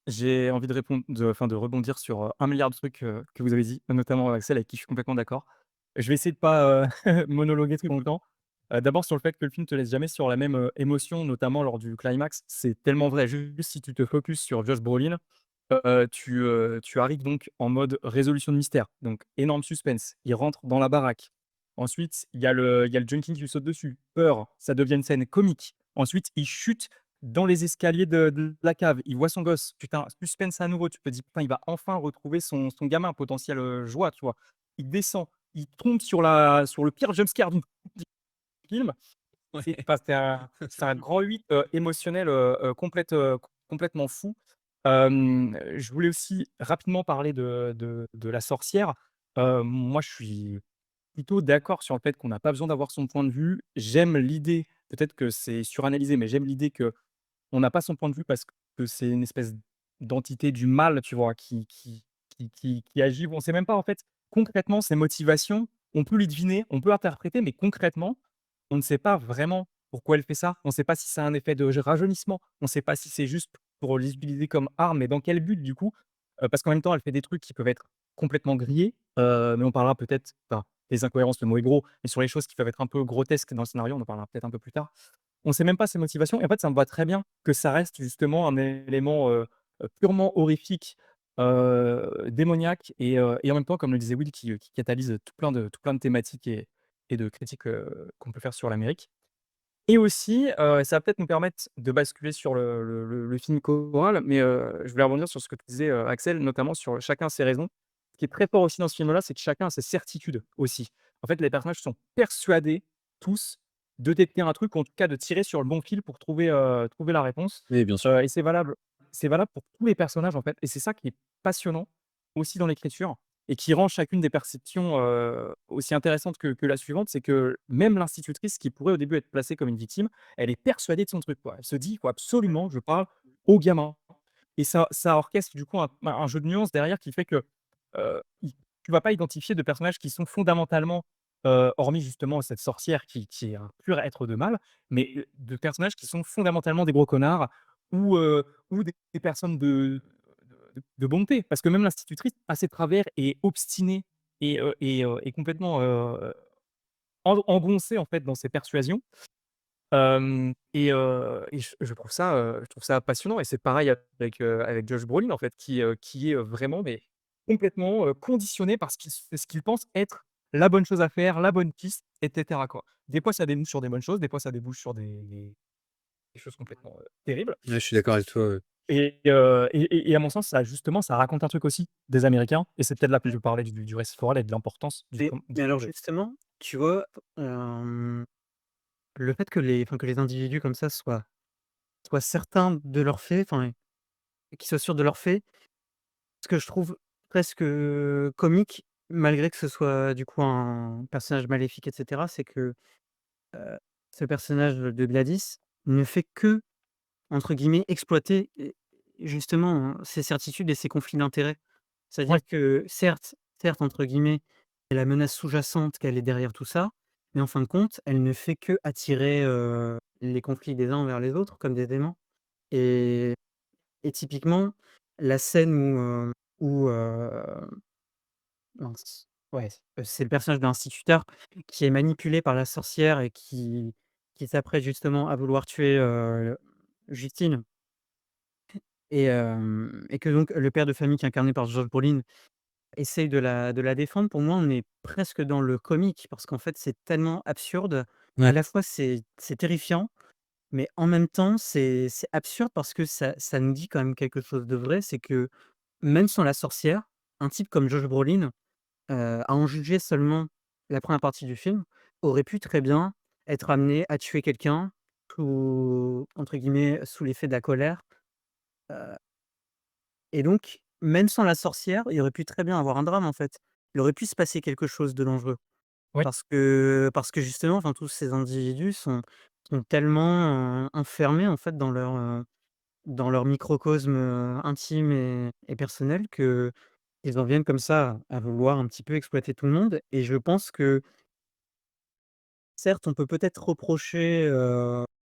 J'ai envie de répondre de rebondir sur, 1 000 000 de trucs, que vous avez dit, notamment Axel avec qui je suis complètement d'accord. Je vais essayer de pas, monologuer trop longtemps. D'abord sur le fait que le film te laisse jamais sur la même, émotion, notamment lors du climax. C'est tellement vrai. Juste si tu te focuses sur Josh Brolin, tu arrives donc en mode résolution de mystère, donc énorme suspense. Il rentre dans la baraque. Ensuite, il y a le junkie qui lui saute dessus. Peur, ça devient une scène comique. Ensuite, il chute dans les escaliers de la cave. Il voit son gosse. Putain, suspense à nouveau. Tu te dis: «Putain, il va enfin retrouver son gamin, potentiel, joie», tu vois? Il descend, il tombe sur le pire jumpscare du film. C'est Ouais. enfin, c'est un grand 8, émotionnel, complètement fou. Je voulais aussi rapidement parler de la sorcière. Moi, je suis plutôt d'accord sur le fait qu'on n'a pas besoin d'avoir son point de vue. J'aime l'idée, peut-être que c'est suranalysé, mais j'aime l'idée qu'on n'a pas son point de vue parce que c'est une espèce d'entité du mal, tu vois? Qui agit. On ne sait même pas, en fait, concrètement, ses motivations. On peut les deviner, on peut interpréter, mais concrètement, on ne sait pas vraiment pourquoi elle fait ça. On ne sait pas si c'est un effet de rajeunissement. On ne sait pas si c'est juste pour les utiliser comme arme, mais dans quel but du coup? Parce qu'en même temps, elle fait des trucs qui peuvent être complètement grillés, mais on parlera peut-être enfin, les incohérences, le mot est gros, mais sur les choses qui peuvent être un peu grotesques dans le scénario, on en parlera peut-être un peu plus tard. On ne sait même pas ses motivations et en fait, ça me va très bien que ça reste justement un élément, purement horrifique, démoniaque et en même temps, comme le disait Will, qui catalyse tout plein de thématiques et de critiques, qu'on peut faire sur l'Amérique. Et aussi, ça va peut-être nous permettre de basculer sur le film choral, mais je voulais rebondir sur ce que tu disais, Axel, notamment sur chacun a ses raisons. Ce qui est très fort aussi dans ce film-là, c'est que chacun a ses certitudes aussi. En fait, les personnages sont persuadés tous de détenir un truc ou en tout cas de tirer sur le bon fil pour trouver la réponse, Oui, bien sûr. et c'est valable pour tous les personnages, en fait et c'est ça qui est passionnant aussi dans l'écriture et qui rend chacune des perceptions, aussi intéressantes que la suivante. C'est que même l'institutrice qui pourrait au début être placée comme une victime, elle est persuadée de son truc, quoi. Elle se dit: «Il faut absolument je parle aux gamins» et ça orchestre du coup un jeu de nuances derrière qui fait que, i tu vas pas identifier de personnages qui sont fondamentalement, hormis justement cette sorcière qui est un pur être de mal, mais, de personnages qui sont fondamentalement des gros connards ou des personnes de bonté. Parce que même l'institutrice a ses travers, est obstinée et complètement, engoncée en fait dans ses persuasions. Et je trouve ça passionnant et c'est pareil avec Josh Brolin en fait qui est, vraiment mais complètement, conditionné par ce qu'il pense être la bonne chose à faire, la bonne piste et cetera quoi. Des fois ça débouche sur des bonnes choses, des fois ça débouche sur des choses complètement, terribles Ouais, je suis d'accord avec toi, ouais. et à mon sens ça justement ça raconte un truc aussi des Américains et c'est peut-être là que je veux parler du récit choral et de l'importance du Mais alors projet. justement, tu vois, le fait que les individus comme ça soient certains de leurs faits, enfin, qu'ils soient sûrs de leurs faits, ce que je trouve presque, comique, malgré que ce soit du coup un personnage maléfique et cetera, c'est que, heu, ce personnage de Gladys ne fait que, entre guillemets, «exploiter» justement, ses certitudes et ses conflits d'intérêts. Ouais, C'est-à-dire que certes, entre guillemets, il y a la menace sous-jacente qu'elle est derrière tout ça, mais en fin de compte, elle ne fait qu'attirer, les conflits des uns envers les autres comme des aimants et typiquement, la scène où mince, ouais, c'est le personnage de l'instituteur qui est manipulé par la sorcière et qui s'apprête justement à vouloir tuer, Justine et que donc le père de famille qui est incarné par Josh Brolin essaye de la défendre. Pour moi, on est presque dans le comique parce qu'en fait, c'est tellement absurde. À Ouais. la fois, c'est terrifiant, mais en même temps, c'est absurde parce que ça nous dit quand même quelque chose de vrai. C'est que même sans la sorcière, un type comme Josh Brolin, à en juger seulement la première partie du film, aurait pu très bien être amené à tuer quelqu'un sous entre guillemets «sous l'effet de la colère», heu et donc même sans la sorcière, il aurait pu très bien avoir un drame, en fait. Il aurait pu se passer quelque chose de dangereux ouais, parce que justement, enfin, tous ces individus sont tellement, enfermés, en fait, dans leur microcosme, intime et personnel qu'ils en viennent comme ça à vouloir un petit peu exploiter tout le monde et je pense que certes, on peut peut-être reprocher,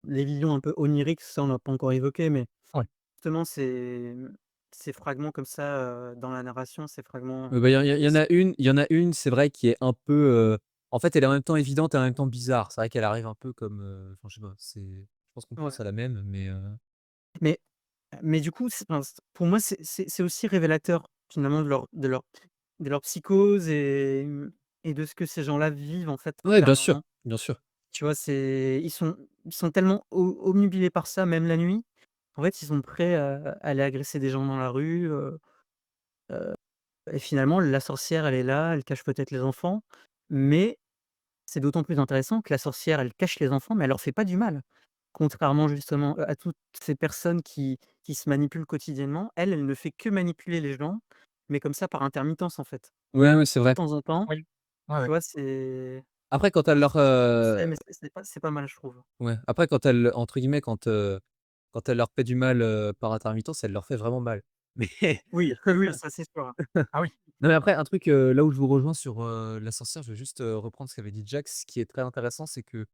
les visions un peu oniriques, ça on l'a pas encore évoqué, mais ouais. justement ces fragments comme ça, dans la narration, ces fragments, Bah, il y en a une, c'est vrai qui est un peu, en fait, elle est en même temps évidente et en même temps bizarre. C'est vrai qu'elle arrive un peu comme, enfin, je sais pas, je pense qu'on Ouais. pense à la même, mais Mais mais du coup, c'est enfin, pour moi, c'est aussi révélateur finalement de leur psychose et de ce que ces gens-là vivent en fait ouais, intérieurement. bien sûr. Tu vois? Ils sont tellement obnubilés par ça, même la nuit. En fait, ils sont prêts à aller agresser des gens dans la rue, et finalement la sorcière, elle est là, elle cache peut-être les enfants, mais c'est d'autant plus intéressant que la sorcière, elle cache les enfants, mais elle leur fait pas du mal. Contrairement justement, à toutes ces personnes qui se manipulent quotidiennement, elle, elle ne fait que manipuler les gens, mais comme ça par intermittence, en fait. Ouais, ouais, c'est De vrai. temps en temps, Oui. Ouais, tu ouais. vois? C'est Après quand elle leur, mais c'est pas mal, je trouve. ouais, après quand elle entre guillemets, quand elle leur fait du mal, par intermittence, elle leur fait vraiment mal. Mais Oui, oui, ça c'est sûr. Ah oui. non, mais après un truc, là où je vous rejoins sur, la sorcière, je vais juste, reprendre ce qu'avait dit Jack. Ce qui est très intéressant, c'est que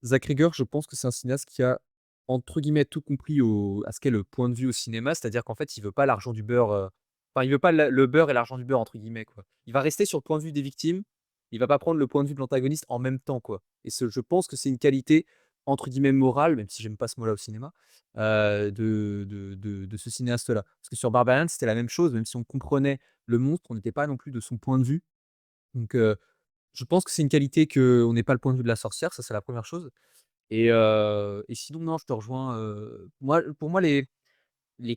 Zach Ryger, je pense que c'est un cinéaste qui a, entre guillemets, «tout compris» à ce qu'est le point de vue au cinéma. C'est-à-dire qu'en fait, il veut pas l'argent du beurre, enfin, il veut pas le «beurre et l'argent du beurre» entre guillemets, quoi. Il va rester sur le point de vue des victimes, il va pas prendre le point de vue de l'antagoniste en même temps, quoi. Et je pense que c'est une qualité, entre guillemets, «morale», même si j'aime pas ce mot-là au cinéma, de ce cinéaste-là. Parce que sur Barbarian, c'était la même chose, même si on comprenait le monstre, on n'était pas non plus de son point de vue. Donc je pense que c'est une qualité qu'on n'ait pas le point de vue de la sorcière, ça c'est la première chose. Et sinon, non, je te rejoins, pour moi, les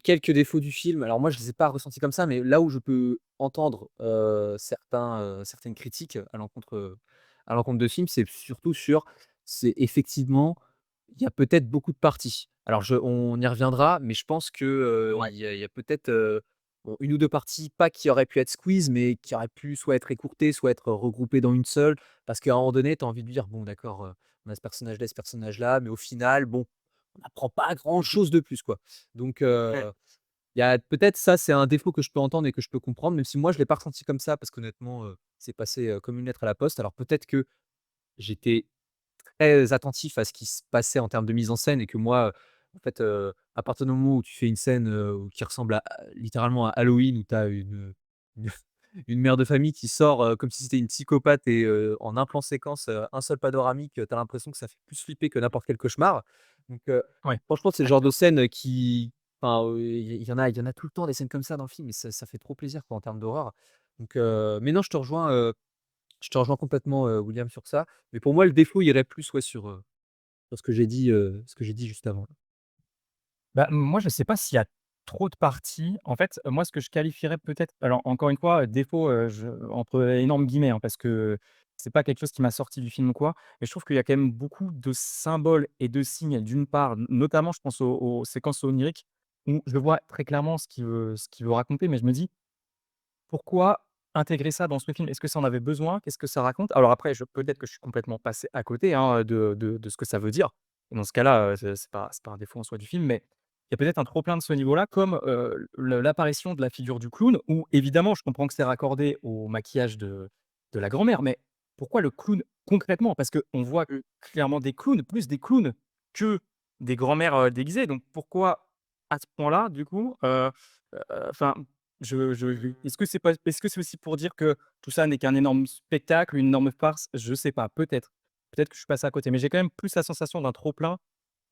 quelques défauts du film, alors moi, je les ai pas ressentis comme ça, mais là où je peux entendre, certaines critiques à l'encontre de film, c'est surtout c'est effectivement, il y a peut-être beaucoup de parties. Alors on y reviendra, mais je pense que, Ouais. il y a peut-être, bon, 1 ou 2 parties, pas qui auraient pu être squeeze, mais qui auraient pu soit être écourtées, soit être regroupées dans une seule. Parce qu'à un moment donné, tu as envie de dire: «Bon d'accord, on a ce personnage-là et ce personnage-là, mais au final, bon, on n'apprend pas grand-chose de plus, quoi». Donc Ouais. il y a peut-être ça, c'est un défaut que je peux entendre et que je peux comprendre, même si moi je l'ai pas ressenti comme ça parce qu'honnêtement, c'est passé, comme une lettre à la poste. Alors peut-être que j'étais très attentif à ce qui se passait en termes de mise en scène et que moi, en fait, à partir du moment où tu fais une scène, qui ressemble littéralement à Halloween, où tu as une une mère de famille qui sort, comme si c'était une psychopathe et en un plan séquence, un seul panoramique, tu as l'impression que ça fait plus flipper que n'importe quel cauchemar. Donc Ouais. franchement, c'est le Ah genre de clairement. scène qui enfin, il y en a tout le temps des scènes comme ça dans le film et ça fait trop plaisir quoi, en termes d'horreur. Donc mais non, je te rejoins complètement, William, sur ça. Mais pour moi, le défaut irait plus, ouais, sur ce que j'ai dit juste avant. Bah, moi, je sais pas s'il y a trop de parties. En fait, moi, ce que je qualifierais peut-être alors encore une fois, défaut, je entre énormes guillemets, hein, parce que c'est pas quelque chose qui m'a sorti du film ou quoi. Mais je trouve qu'il y a quand même beaucoup de symboles et de signes, d'une part, notamment je pense aux séquences oniriques où je vois très clairement ce qu'il veut raconter, mais je me dis: «Pourquoi intégrer ça dans ce film? Est-ce que ça en avait besoin? Qu'est-ce que ça raconte?» Alors après, peut-être que je suis complètement passé à côté, hein, de ce que ça veut dire. Et dans ce cas-là, c'est pas un défaut en soi du film, mais il y a peut-être un trop plein de ce niveau-là, comme, l'apparition de la figure du clown où évidemment, je comprends que c'est raccordé au maquillage de la grand-mère, mais pourquoi le clown concrètement? Parce qu'on voit clairement des clowns, plus des clowns que des grand-mères, déguisées, donc pourquoi à ce point-là, du coup? Enfin, est-ce que c'est aussi pour dire que tout ça n'est qu'un énorme spectacle, une énorme farce? Je sais pas, peut-être. Peut-être que je suis passé à côté, mais j'ai quand même plus la sensation d'un trop plein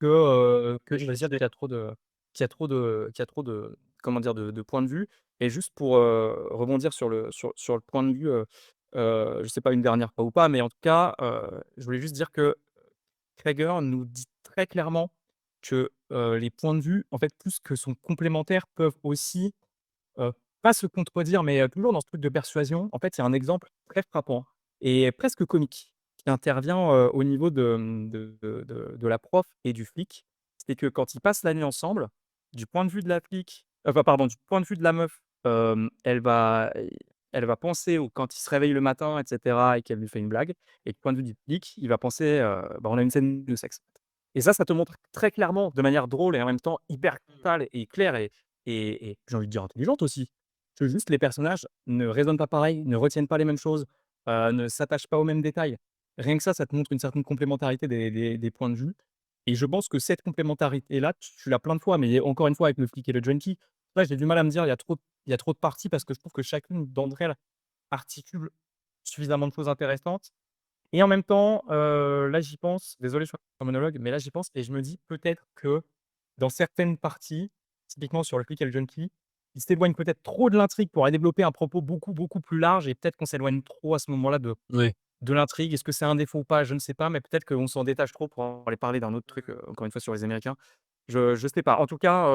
que je veux dire qu'il y a trop de qu'il y a trop de comment dire? De points de vue. Et juste pour, rebondir sur le point de vue, je sais pas une dernière fois ou pas, mais en tout cas, je voulais juste dire que Traeger nous dit très clairement que, les points de vue, en fait, plus que sont complémentaires, peuvent aussi Heu, pas se contredire, mais toujours dans ce truc de persuasion. En fait, il y a un exemple très frappant et presque comique qui intervient, au niveau de la prof et du flic. C'est que quand ils passent la nuit ensemble, du point de vue de la flic enfin pardon, du point de vue de la meuf, elle va penser au quand il se réveille le matin et cetera et qu'elle lui fait une blague et du point de vue du flic, il va penser, bah, on a une scène de sexe. Et ça te montre très clairement, de manière drôle et en même temps hyper brutale et claire et j'ai envie de dire intelligente aussi. Que juste les personnages ne raisonnent pas pareil, ne retiennent pas les mêmes choses, ne s'attachent pas aux mêmes détails. Rien que ça te montre une certaine complémentarité des points de vue et je pense que cette complémentarité-là, tu l'as plein de fois, mais encore une fois avec le flic et le junkie, là, j'ai du mal à me dire: il y a trop de parties parce que je trouve que chacune d'entre elles articule suffisamment de choses intéressantes et en même temps, là, j'y pense, désolé, je suis en monologue, mais là, j'y pense et je me dis peut-être que dans certaines parties, typiquement sur le Quick et le Junkie, il s'éloigne peut-être trop de l'intrigue pour aller développer un propos beaucoup, beaucoup plus large et peut-être qu'on s'éloigne trop à ce moment-là Oui. de l'intrigue. Est-ce que c'est un défaut ou pas? Je ne sais pas, mais peut-être qu'on s'en détache trop pour aller parler d'un autre truc, encore une fois sur les Américains. Je sais pas. En tout cas,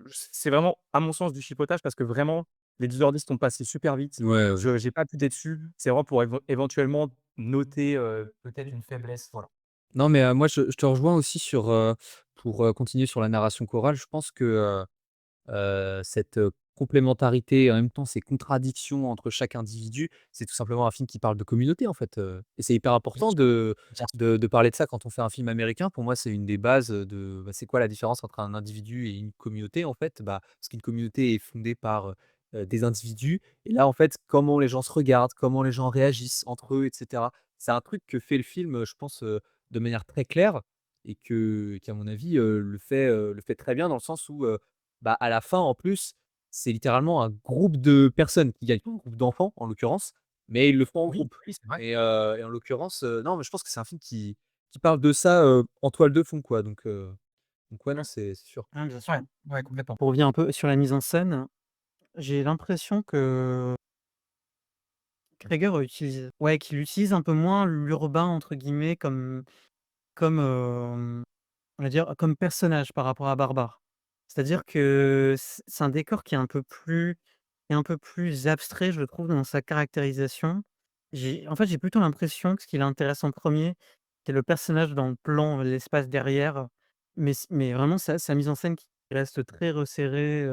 c'est vraiment, à mon sens, du chipotage parce que vraiment, les 2h10 sont passées super vite. Ouais, ouais. Je j'ai pas pu dessus. C'est vraiment pour éventuellement noter, peut-être une faiblesse, voilà. Non, mais moi, je te rejoins aussi sur, pour, continuer sur la narration chorale. Je pense que, cette, complémentarité et en même temps ces contradictions entre chaque individu, c'est tout simplement un film qui parle de communauté, en fait, et c'est hyper Bien important sûr, bien sûr. de parler de ça quand on fait un film américain. Pour moi, c'est une des bases, bah, c'est quoi la différence entre un individu et une communauté, en fait? Bah, parce qu'une communauté est fondée par, des individus et là, en fait, comment les gens se regardent, comment les gens réagissent entre eux et cetera. C'est un truc que fait le film, je pense, de manière très claire et qui, à mon avis, le fait très bien dans le sens où, bah, à la fin, en plus, c'est littéralement un groupe de personnes qui gagnent, un groupe d'enfants, en l'occurrence, mais ils le font en Oui, groupe oui, c'est vrai. et en l'occurrence, non, mais je pense que c'est un film qui parle de ça, en toile de fond, quoi, donc ouais, non, Mmh. c'est sûr. Ah bien sûr. Ouais, ouais, complètement. Pour revenir un peu sur la mise en scène, j'ai l'impression que Krieger utilise ouais, qu'il utilise un peu moins «l'urbain» entre guillemets comme, on va dire, comme personnage par rapport à Barbare. C'est-à-dire que c'est un décor qui est un peu plus abstrait, je trouve, dans sa caractérisation. J'ai plutôt l'impression que ce qui l'intéresse en premier, c'est le personnage dans le plan, l'espace derrière, mais vraiment sa mise en scène qui reste très resserrée,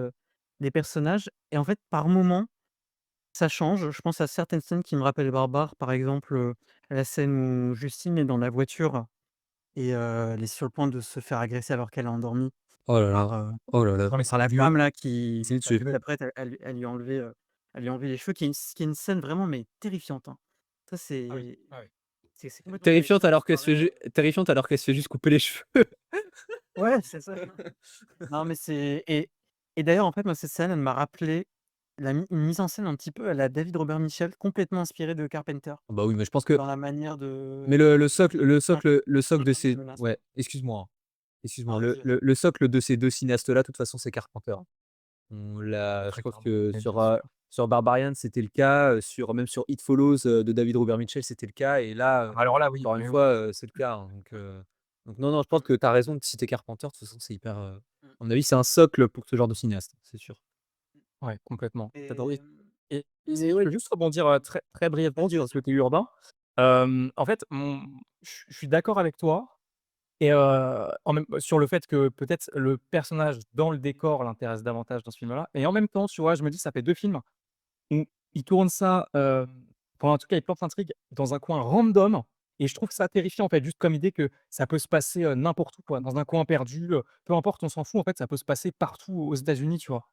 des personnages et en fait, par moments, ça change. Je pense à certaines scènes qui me rappellent Barbare, par exemple, la scène où Justine est dans la voiture et elle est sur le point de se faire agresser alors qu'elle est endormie Oh là là, par, oh là là. Non, mais par c'est la vieux. femme là C'est bah, juste vieux. après elle lui a enlevé les cheveux, qui est une scène vraiment mais terrifiante, hein. Ça Ah oui, c'est ah oui. c'est complètement Terrifiante terrifiant, alors ça qu'elle se fait paraît, terrifiante alors qu'elle se fait juste couper les cheveux. ouais, c'est ça. Non mais c'est et d'ailleurs, en fait, moi, cette scène, elle m'a rappelé une mise en scène un petit peu à la David Robert Mitchell, complètement inspirée de Carpenter, Ah bah, oui, mais je pense que dans la manière mais de le socle de ces menace. ouais, excuse-moi, hein, excuse-moi, Ah vas-y, vas-y. le socle de ces 2 cinéastes-là, de toute façon, c'est Carpenter. On l'a je Très pense clairement, que mais bien sûr. sur Barbarian, c'était le cas, sur It Follows, de David Robert Mitchell, c'était le cas et là, Alors là, oui, encore une mais fois, oui. c'est le cas, hein, donc non, non, je pense que tu as raison de citer Carpenter, de toute façon, c'est hyper, Mmh. à mon avis, c'est un socle pour ce genre de cinéaste, c'est sûr. Ouais, complètement. Et J'adore, oui. Et mais si je ouais, peux juste rebondir, très très brièvement vas-y, sur ce vas-y. côté urbain. En fait, je suis d'accord avec toi et en même sur le fait que peut-être le personnage dans le décor l'intéresse davantage dans ce film-là et en même temps, tu vois, je me dis: «Ça fait 2 films où ils tournent ça, enfin, en tout cas, ils plantent l'intrigue dans un coin random et je trouve ça terrifiant, en fait, juste comme idée que ça peut se passer, n'importe où, quoi, dans un coin perdu, peu importe, on s'en fout, en fait, ça peut se passer partout aux États-Unis, tu vois?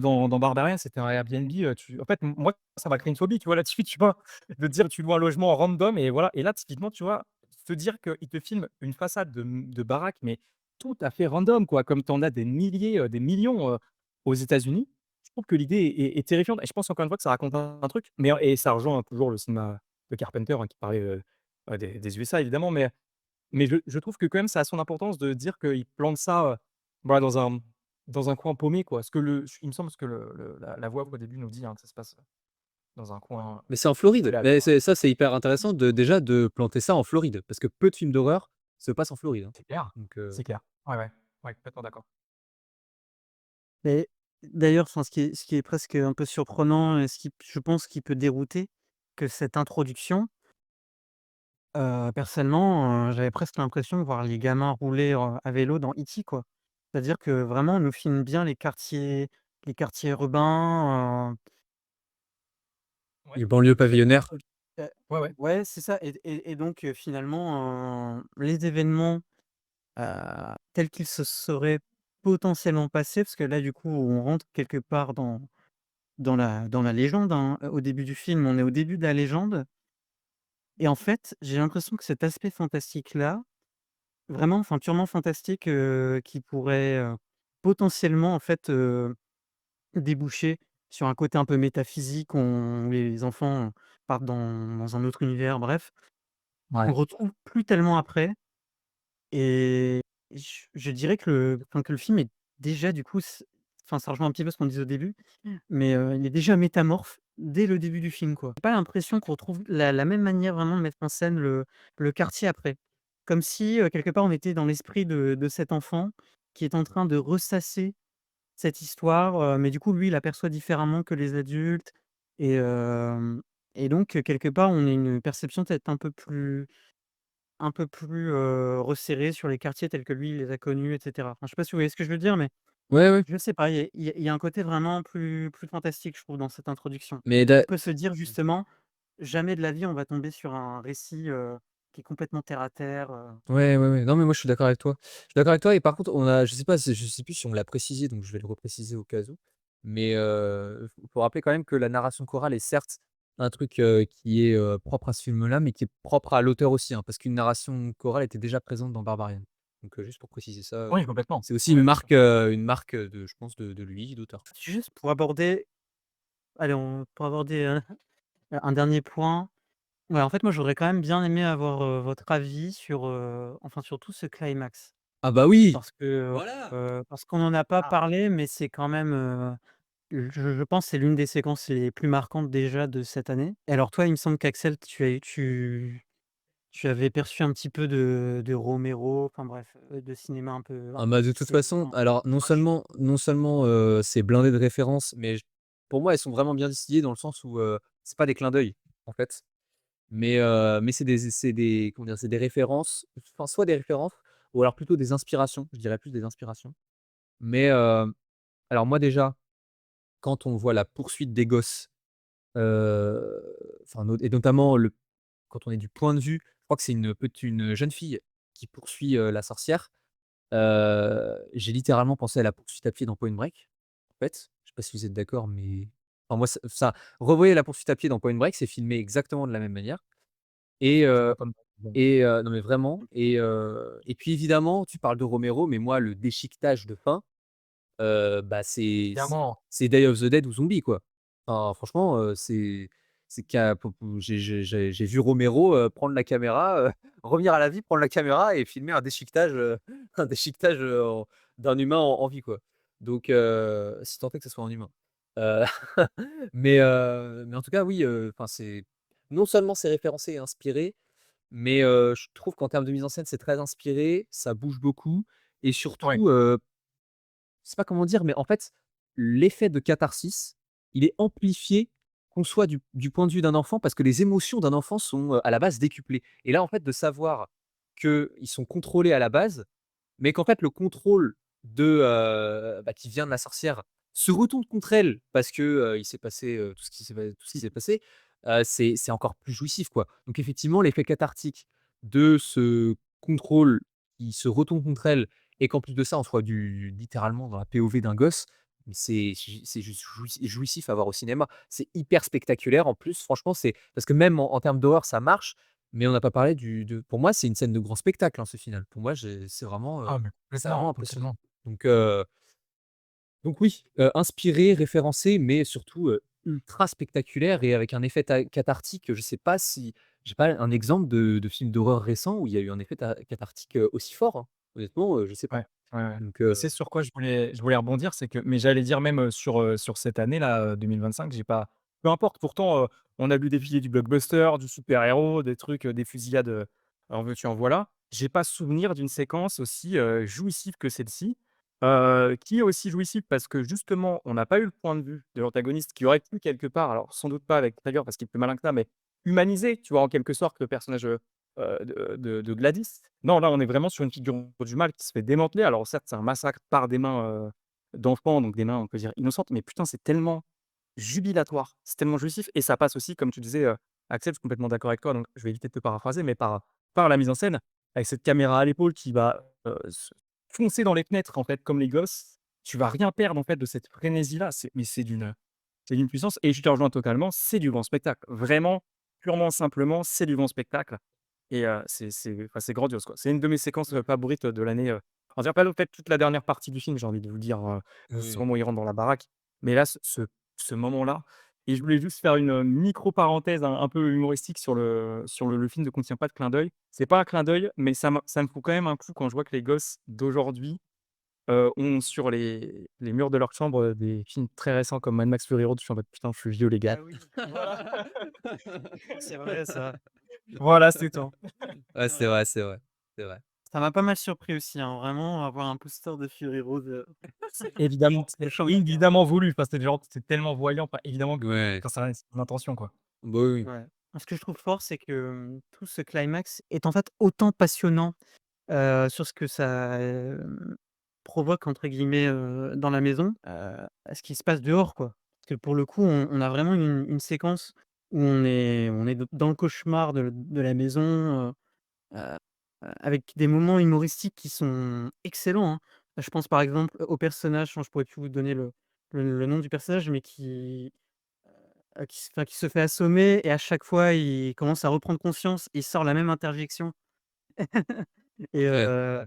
Dans Barbarian, c'était un Airbnb, tu en fait, moi, ça m'a créé une phobie, tu vois, là-dessus, tu vois? De te dire, tu loues un logement random et voilà et là, typiquement, tu vois, se dire qu'il te filme une façade de baraque, mais tout à fait random, quoi, comme tu en as des milliers, des millions, aux États-Unis. Je trouve que l'idée est terrifiante et je pense encore une fois que ça raconte un truc, mais et ça rejoint toujours le cinéma de Carpenter, hein, qui parlait, des USA évidemment, mais je trouve que quand même ça a son importance de dire qu'il plante ça, voilà dans un coin paumé quoi. Ce que le il me semble ce que la voix au début nous dit, hein, que ça se passe, dans un coin Mais c'est en Floride, mais aléatoire. c'est hyper intéressant déjà de planter ça en Floride, parce que peu de films d'horreur se passent en Floride, hein, C'est clair, donc c'est clair. Ouais, ouais, ouais, complètement d'accord. Mais d'ailleurs, enfin, ce qui est presque un peu surprenant et ce qui je pense qui peut dérouter, que cette introduction, personnellement, j'avais presque l'impression de voir les gamins rouler, à vélo dans E.T. quoi. C'est-à-dire que vraiment on nous filme bien les quartiers urbains, Ouais, les banlieues pavillonnaires. heu, ouais, ouais. ouais, c'est ça et donc finalement, les événements, tels qu'ils se seraient potentiellement passés, parce que là, du coup, on rentre quelque part dans la légende, hein. Au début du film, on est au début de la légende et en fait, j'ai l'impression que cet aspect fantastique-là, vraiment, enfin, purement fantastique, qui pourrait, potentiellement, en fait, déboucher sur un côté un peu métaphysique, où les enfants partent dans un autre univers, bref. qu'on Ouais. retrouve plus tellement après et je dirais que le film est déjà du coup ça rejoint un petit peu ce qu'on disait au début, mais il est déjà métamorphe dès le début du film, quoi. J'ai pas l'impression qu'on retrouve la même manière vraiment de mettre en scène le quartier après. Comme si, quelque part on était dans l'esprit de cet enfant qui est en train de ressasser cette histoire, mais du coup, lui, il aperçoit différemment que les adultes et donc quelque part, on a une perception peut-être un peu plus resserrée sur les quartiers tels que lui, il les a connus et cetera. Enfin, je sais pas si vous voyez ce que je veux dire, mais Ouais, ouais, je sais pas, il y a un côté vraiment plus fantastique, je trouve, dans cette introduction. mais d'a On peut se dire justement: «Jamais de la vie, on va tomber sur un récit, qui est complètement terre à terre», ouais, ouais, ouais. Non, mais moi, je suis d'accord avec toi. Je suis d'accord avec toi et par contre, on a je sais plus si on l'a précisé, donc je vais le repréciser au cas où. Mais, faut rappeler quand même que la narration chorale est certes un truc, qui est, propre à ce film-là, mais qui est propre à l'auteur aussi, hein, parce qu'une narration chorale était déjà présente dans Barbarian. Donc, juste pour préciser ça, Oui, complètement. c'est aussi Ouais, bien sûr. une marque, de je pense de lui, d'auteur. juste pour aborder allez, on pour aborder, un dernier point. Ouais, en fait, moi, j'aurais quand même bien aimé avoir, votre avis sur, enfin, sur tout ce climax. Ah bah oui! Parce que, Voilà! parce qu'on n'en a pas Ah, parlé, mais c'est quand même, je pense que c'est l'une des séquences les plus marquantes déjà de cette année. Et alors toi, il me semble qu'Axel, tu avais perçu un petit peu de Romero, enfin bref, de cinéma un Ah peu bah, de toute poussé, façon, enfin, alors proche. non seulement, c'est blindé de références, mais pour moi, elles sont vraiment bien distillées dans le sens où, c'est pas des clins d'œil, en fait, mais c'est des comment dire? C'est des références, enfin, soit des références ou alors plutôt des inspirations, je dirais plus des inspirations. Mais, alors moi déjà, quand on voit la poursuite des gosses, enfin notamment quand on est du point de vue, je crois que c'est une jeune fille qui poursuit, la sorcière. J'ai littéralement pensé à la poursuite à pied dans Point Break, en fait. Je sais pas si vous êtes d'accord, mais enfin moi ça revoyez la poursuite à pied dans Point Break, c'est filmé exactement de la même manière et je vois comme non mais vraiment et puis évidemment, tu parles de Romero, mais moi le déchiquetage de fin, bah, évidemment. c'est Day of the Dead ou Zombie, quoi. Enfin franchement, c'est qu'a pou pou j'ai vu Romero, prendre la caméra, revenir à la vie, prendre la caméra et filmer un déchiquetage, un déchiquetage, d'un humain en vie, quoi. Donc si tant est que ce soit un humain. Heu, mais en tout cas, oui, enfin c'est non seulement c'est référencé et inspiré, mais je trouve qu'en termes de mise en scène, c'est très inspiré, ça bouge beaucoup et Ouais, surtout, je sais pas comment dire, mais en fait, l'effet de catharsis, il est amplifié qu'on soit du point de vue d'un enfant parce que les émotions d'un enfant sont, à la base décuplées et là, en fait, de savoir qu'ils sont contrôlés à la base, mais qu'en fait le contrôle bah, qui vient de la sorcière se retourne contre elle parce que, il s'est passé, tout ce qui s'est passé, c'est encore plus jouissif, quoi. Donc effectivement, l'effet cathartique de ce contrôle qui se retourne contre elle et qu'en plus de ça, on soit littéralement dans la POV d'un gosse, mais c'est juste jouissif à voir au cinéma. C'est hyper spectaculaire en plus, franchement, c'est parce que même en termes d'horreur, ça marche, mais on n'a pas parlé du de pour moi, c'est une scène de grand spectacle, hein, ce final. Pour moi, ah mais c'est complètement, vraiment impressionnant. complètement. Donc heu, donc oui, inspiré, référencé, mais surtout, ultra spectaculaire et avec un effet cathartique. Je sais pas si j'ai pas un exemple de film d'horreur récent où il y a eu un effet cathartique, aussi fort, hein. Honnêtement, je sais pas. Ouais, ouais, ouais. Donc Tu sais sur quoi je voulais rebondir, c'est que mais j'allais dire même, sur cette année-là, 2025, j'ai pas peu importe pourtant, on a vu défiler du blockbuster, du super-héros, des trucs, des fusillades, en veux-tu en voilà. J'ai pas souvenir d'une séquence aussi, jouissive que celle-ci, qui est aussi jouissive parce que justement, on n'a pas eu le point de vue de l'antagoniste qui aurait pu quelque part, alors sans doute pas avec Trigger parce qu'il est plus malin que ça, mais humaniser, tu vois, en quelque sorte le personnage, de Gladys. Non, là, on est vraiment sur une figure du mal qui se fait démanteler. Alors certes, c'est un massacre par des mains, d'enfants, donc des mains, on peut dire innocentes, mais putain, c'est tellement jubilatoire, c'est tellement jouissif et ça passe aussi, comme tu disais, Axel, je suis complètement d'accord avec toi, donc je vais éviter de te paraphraser, mais par la mise en scène, avec cette caméra à l'épaule qui va, se foncer dans les fenêtres, en fait, comme les gosses. Tu vas rien perdre, en fait, de cette frénésie-là. C'est d'une puissance et je te rejoins totalement, c'est du grand spectacle. Vraiment, purement simplement, c'est du grand spectacle et enfin, c'est grandiose, quoi. C'est une de mes séquences, favorites, de l'année, on dirait pas le fait toute la dernière partie du film, j'ai envie de vous le dire, oui, ce oui. moment où il rentre dans la baraque, mais là, ce moment-là Et je voulais juste faire une, micro parenthèse un peu humoristique sur le film ne contient pas de clin d'œil. C'est pas un clin d'œil, mais ça me fout quand même un coup quand je vois que les gosses d'aujourd'hui, ont sur les murs de leur chambre, des films très récents comme Mad Max Fury Road. Je suis en mode: «Putain, je suis vieux les gars». Ah oui, Voilà, c'est vrai ça. voilà, c'est tout. Ouais, C'est c'est vrai. vrai, c'est vrai, c'est vrai. Ça m'a pas mal surpris aussi, hein, vraiment avoir un poster de Fury Road, C'est évidemment sur le c'est champ de bataille. évidemment voulu, enfin, c'est genre, c'est tellement voyant, enfin, évidemment que Ouais, quand ça c'est ton intention, quoi. bah, oui, oui. Ouais. Ce que je trouve fort, c'est que, tout ce climax est en fait autant passionnant, sur ce que ça, «provoque» entre guillemets, dans la maison, à ce qui se passe dehors, quoi. Parce que pour le coup, on a vraiment une séquence où on est dans le cauchemar de la maison, heu avec des moments humoristiques qui sont excellents, hein. Je pense par exemple au personnage, je pourrais plus vous donner le nom du personnage, mais qui se fait assommer et à chaque fois il commence à reprendre conscience, il sort la même interjection et Ouais.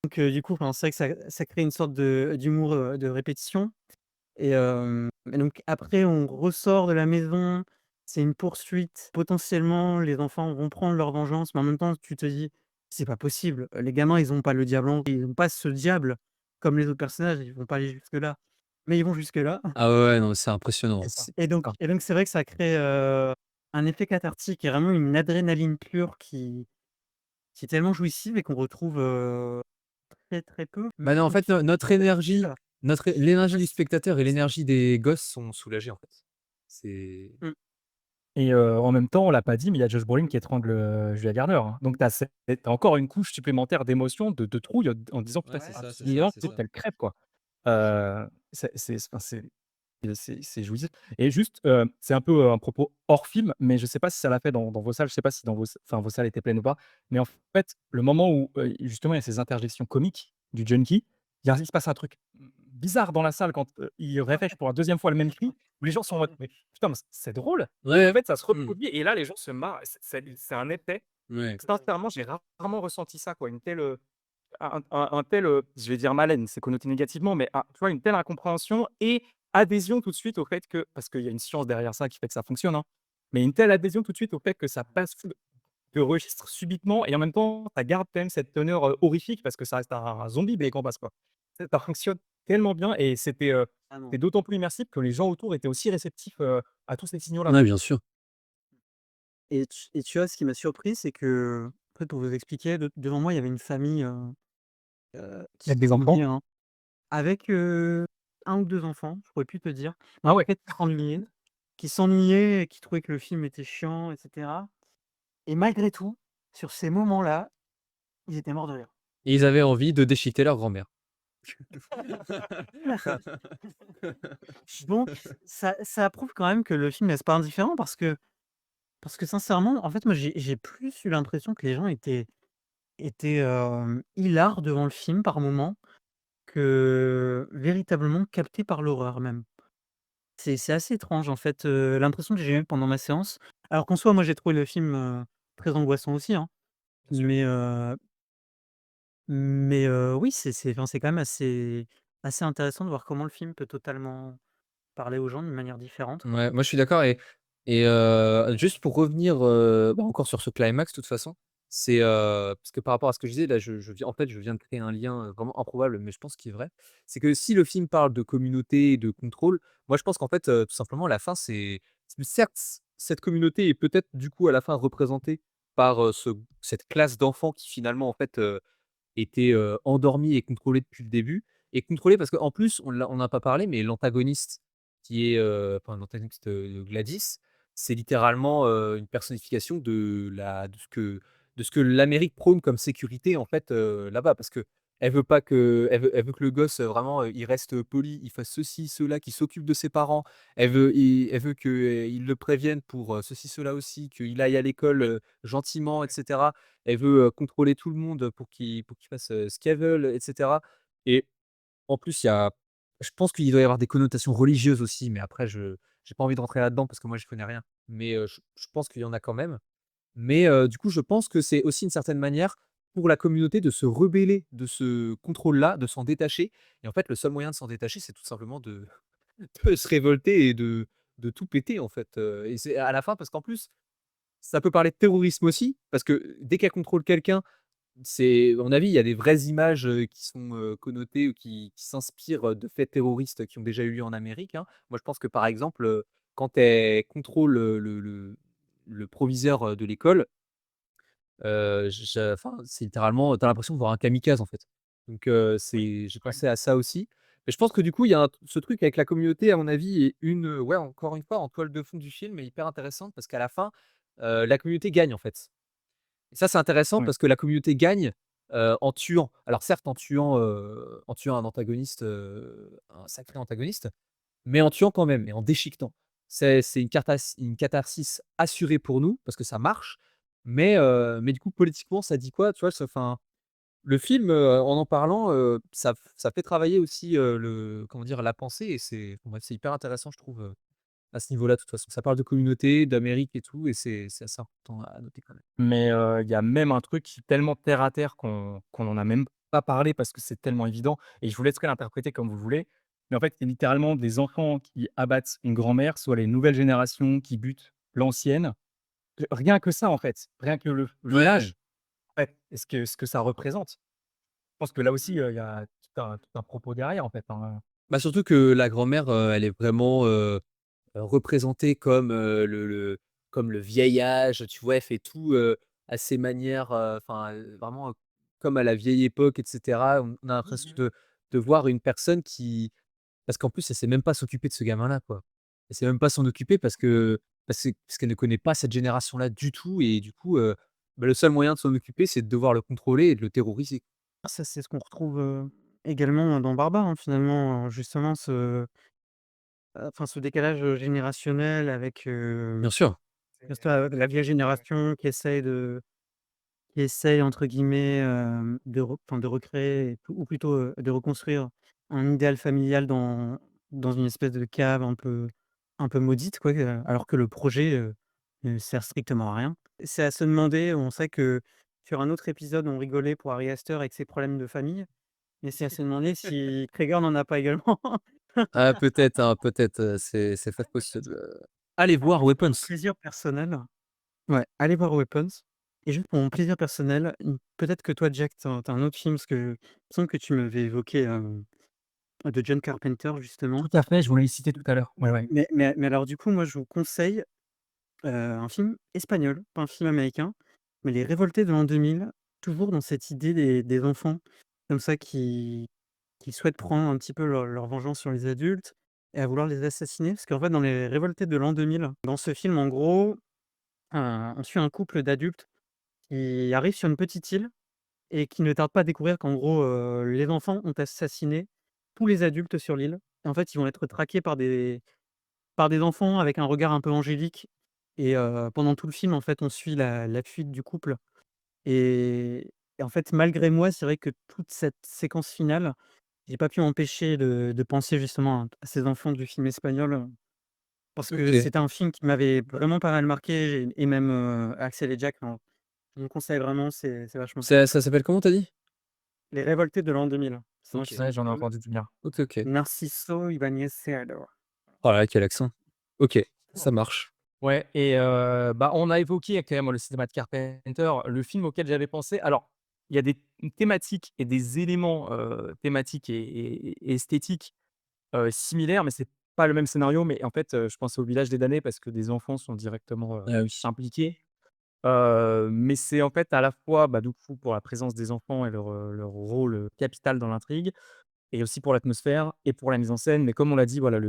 donc du coup, enfin, c'est vrai que ça crée une sorte d'humour, de répétition et donc après on ressort de la maison, c'est une poursuite. Potentiellement, les enfants vont prendre leur vengeance, mais en même temps, tu te dis: «C'est pas possible, les gamins, ils ont pas le diable en ils ont pas ce diable comme les autres personnages, ils vont pas aller jusque-là». Mais ils vont jusque-là Ah ouais, ouais, non, c'est impressionnant. C'est ça, et donc c'est ça. c'est vrai que ça crée, un effet cathartique et vraiment une adrénaline pure qui est tellement jouissive et qu'on retrouve, très, très peu, Bah, non, en même fait, si notre c'est énergie facile. l'énergie Ouais, du spectateur et c'est ça. l'énergie des gosses sont soulagées, en fait. C'est Mmh. Et en même temps, on l'a pas dit, mais il y a Josh Brolin qui étrangle, Julia Garner, hein. Donc tu as encore une couche supplémentaire d'émotion, de trouille en disant: «Putain, ouais, Ouais, c'est il est ça, là, c'est l'autre ça. elle crève, quoi». Enfin, c'est jouissif et juste, c'est un peu, un propos hors film, mais je sais pas si ça l'a fait dans vos salles, je sais pas si dans vos salles étaient pleines ou pas, mais en fait, le moment où, justement, il y a ces interjections comiques du junkie, il se passe un truc bizarre dans la salle quand, il répète pour la deuxième fois le même cri, où les gens sont en mode: «Mais putain, mais c'est drôle!» et en Ouais. fait, ça se Mmh. reproduit et là, les gens se marrent. C'est un effet. Ouais. Sincèrement, j'ai rarement ressenti ça, quoi, une telle, un tel, je vais dire «malaise», c'est connoté négativement, mais tu vois, une telle incompréhension et adhésion tout de suite au fait que parce qu'il y a une science derrière ça qui fait que ça fonctionne, hein, mais une telle adhésion tout de suite au fait que ça passe de registre subitement et en même temps, ça garde quand même cette teneur, horrifique parce que ça reste un zombie dès qu'on passe, quoi. Ça fonctionne tellement bien et Ah non. c'était d'autant plus immersif que les gens autour étaient aussi réceptifs, à tous ces signaux-là, Ouais, quoi. bien sûr. Et tu vois, ce qui m'a surpris, c'est que, en fait, pour vous expliquer, devant moi, il y avait une famille, qui Avec des enfants? s'ennuyait, hein, avec, 1 ou 2 enfants, je pourrais plus te dire. Ah En ouais. fait, qui s'ennuyaient et qui trouvaient que le film était chiant et cetera et malgré tout, sur ces moments-là, ils étaient morts de rire. Et ils avaient envie de déchiqueter leur grand-mère. Donc ça prouve quand même que le film laisse pas indifférent parce que sincèrement, en fait, moi, j'ai plus eu l'impression que les gens étaient, hilares devant le film par moments que véritablement captés par l'horreur même. C'est assez étrange en fait, l'impression que j'ai eue pendant ma séance. Alors qu'en soi, moi, j'ai trouvé le film, très angoissant aussi, hein. Bien sûr. Mais, oui, enfin, c'est quand même assez intéressant de voir comment le film peut totalement parler aux gens d'une manière différente. Ouais, moi je suis d'accord et juste pour revenir, bah, encore sur ce climax de toute façon, c'est, parce que par rapport à ce que je disais là, je viens de créer un lien, vraiment improbable, mais je pense qu'il est vrai. C'est que si le film parle de communauté et de contrôle, moi je pense qu'en fait, tout simplement la fin certes, cette communauté est peut-être du coup à la fin représentée par, cette classe d'enfants qui finalement en fait, était, endormi et contrôlé depuis le début et contrôlé parce qu'en plus on n'a pas parlé, mais l'antagoniste qui est, enfin l'antagoniste, Gladys, c'est littéralement, une personnification de ce que l'Amérique prône comme sécurité en fait, là-bas. Parce qu'elle veut pas que elle veut que le gosse, vraiment, il reste, poli, il fasse ceci, cela, qu'il s'occupe de ses parents. Elle veut qu'il le prévienne pour, ceci, cela aussi, qu'il aille à l'école, gentiment et cetera. Elle veut, contrôler tout le monde pour qu'ils fassent, ce qu'elles veulent et cetera et en plus, il y a je pense qu'il doit y avoir des connotations religieuses aussi, mais après je j'ai pas envie de rentrer là-dedans parce que moi je connais rien. Mais, je pense qu'il y en a quand même. Mais, du coup, je pense que c'est aussi une certaine manière pour la communauté de se rebeller de ce contrôle-là, de s'en détacher et en fait, le seul moyen de s'en détacher, c'est tout simplement de de se révolter et de tout péter, en fait, et c'est à la fin parce qu'en plus, ça peut parler de terrorisme aussi, parce que dès qu'elle contrôle quelqu'un, c'est à mon avis, il y a des vraies images, qui sont, connotées ou qui s'inspirent, de faits terroristes qui ont déjà eu lieu en Amérique, hein. Moi, je pense que, par exemple, quand elle contrôle, le proviseur, de l'école, je enfin, c'est littéralement, tu as l'impression de voir un kamikaze, en fait. Donc j'ai Ouais. pensé à ça aussi. Mais je pense que du coup, il y a ce truc avec la communauté, à mon avis, est ouais, encore une fois, en toile de fond du film est hyper intéressante parce qu'à la fin, la communauté gagne, en fait. Et ça, c'est intéressant Ouais. parce que la communauté gagne, en tuant. Alors certes, en tuant un antagoniste, un sacré antagoniste, mais en tuant quand même et en déchiquetant. C'est une catharsis assurée pour nous parce que ça marche, mais du coup, politiquement, ça dit quoi? Tu vois? Enfin, le film, en parlant, ça fait travailler aussi, le comment dire? La pensée et c'est bon bref, c'est hyper intéressant, je trouve, à ce niveau-là, de toute façon. Ça parle de communauté, d'Amérique et tout et c'est assez important à noter quand même. Mais il y a même un truc qui est tellement terre à terre qu'on en a même pas parlé parce que c'est tellement évident et je vous laisserai l'interpréter comme vous voulez. Mais en fait, c'est littéralement des enfants qui abattent une grand-mère, soit les nouvelles générations qui butent l'ancienne. Rien que ça, en fait, rien que Ouais. l'image, en fait, et ce que ça représente. Je pense que là aussi, il y a tout un propos derrière, en fait, hein. Bah, surtout que la grand-mère, elle est vraiment, représentée comme, comme le vieil âge, tu vois? Elle fait tout, à ses manières, enfin, vraiment, comme à la vieille époque et cetera. On a l'impression Mmh. de voir une personne qui parce qu'en plus, elle sait même pas s'occuper de ce gamin-là, quoi. Elle sait même pas s'en occuper parce qu'elle ne connaît pas cette génération-là du tout et du coup, bah, le seul moyen de s'en occuper, c'est de devoir le contrôler et de le terroriser. Ça, c'est ce qu'on retrouve, également dans Barbare, hein, finalement, justement enfin ce décalage, générationnel avec, Bien sûr. reste la vieille génération qui essaye entre guillemets, de recréer et ou plutôt, de reconstruire un idéal familial dans une espèce de cave un peu maudite quoi, alors que le projet, ne sert strictement à rien. C'est à se demander, on sait que sur un autre épisode, on rigolait pour Harry Astor avec ses problèmes de famille, mais c'est à se demander si Krieger n'en a pas également. Ah peut-être, hein, peut-être, c'est fort possible, allez voir Weapons. Plaisir personnel. Ouais, allez voir Weapons et juste pour mon plaisir personnel, peut-être que toi Jack, tu as un autre film parce que il me semble que tu m'avais évoqué, de John Carpenter justement. Tout à fait, je voulais les citer tout à l'heure. Ouais, ouais. Mais alors du coup, moi je vous conseille, un film espagnol, pas un film américain, mais Les Révoltés de l'an 2000, toujours dans cette idée des enfants comme ça qui souhaitent prendre un petit peu leur vengeance sur les adultes et à vouloir les assassiner. Parce qu'en fait dans Les Révoltés de l'an 2000, dans ce film en gros, on suit un couple d'adultes qui arrive sur une petite île et qui ne tarde pas à découvrir qu'en gros, les enfants ont assassiné tous les adultes sur l'île. Et en fait, ils vont être traqués par des enfants avec un regard un peu angélique et pendant tout le film, en fait, on suit la fuite du couple et en fait, malgré moi, c'est vrai que toute cette séquence finale, j'ai pas pu m'empêcher de penser justement à ces enfants du film espagnol, parce que OK. c'était un film qui m'avait vraiment pas mal marqué et même, Axel et Jack, hein, je vous conseille vraiment, c'est vachement cool. Ça s'appelle comment tu as dit? Les Révoltés de l'an 2000. Sinon, OK. je Ouais, j'en ai peux entendu du bien. OK, OK. Narciso Ibáñez Serrador. Oh là là, quel accent. OK, ça marche. Ouais et bah, on a évoqué quand même le cinéma de Carpenter, le film auquel j'avais pensé. Alors, il y a des thématiques et des éléments, thématiques et esthétiques, similaires, mais c'est pas le même scénario. Mais en fait, je pense au Village des damnés parce que des enfants sont directement, Ah oui. impliqués. Mais c'est en fait à la fois, bah, du coup, pour la présence des enfants et leur rôle, capital dans l'intrigue et aussi pour l'atmosphère et pour la mise en scène. Mais comme on l'a dit, voilà,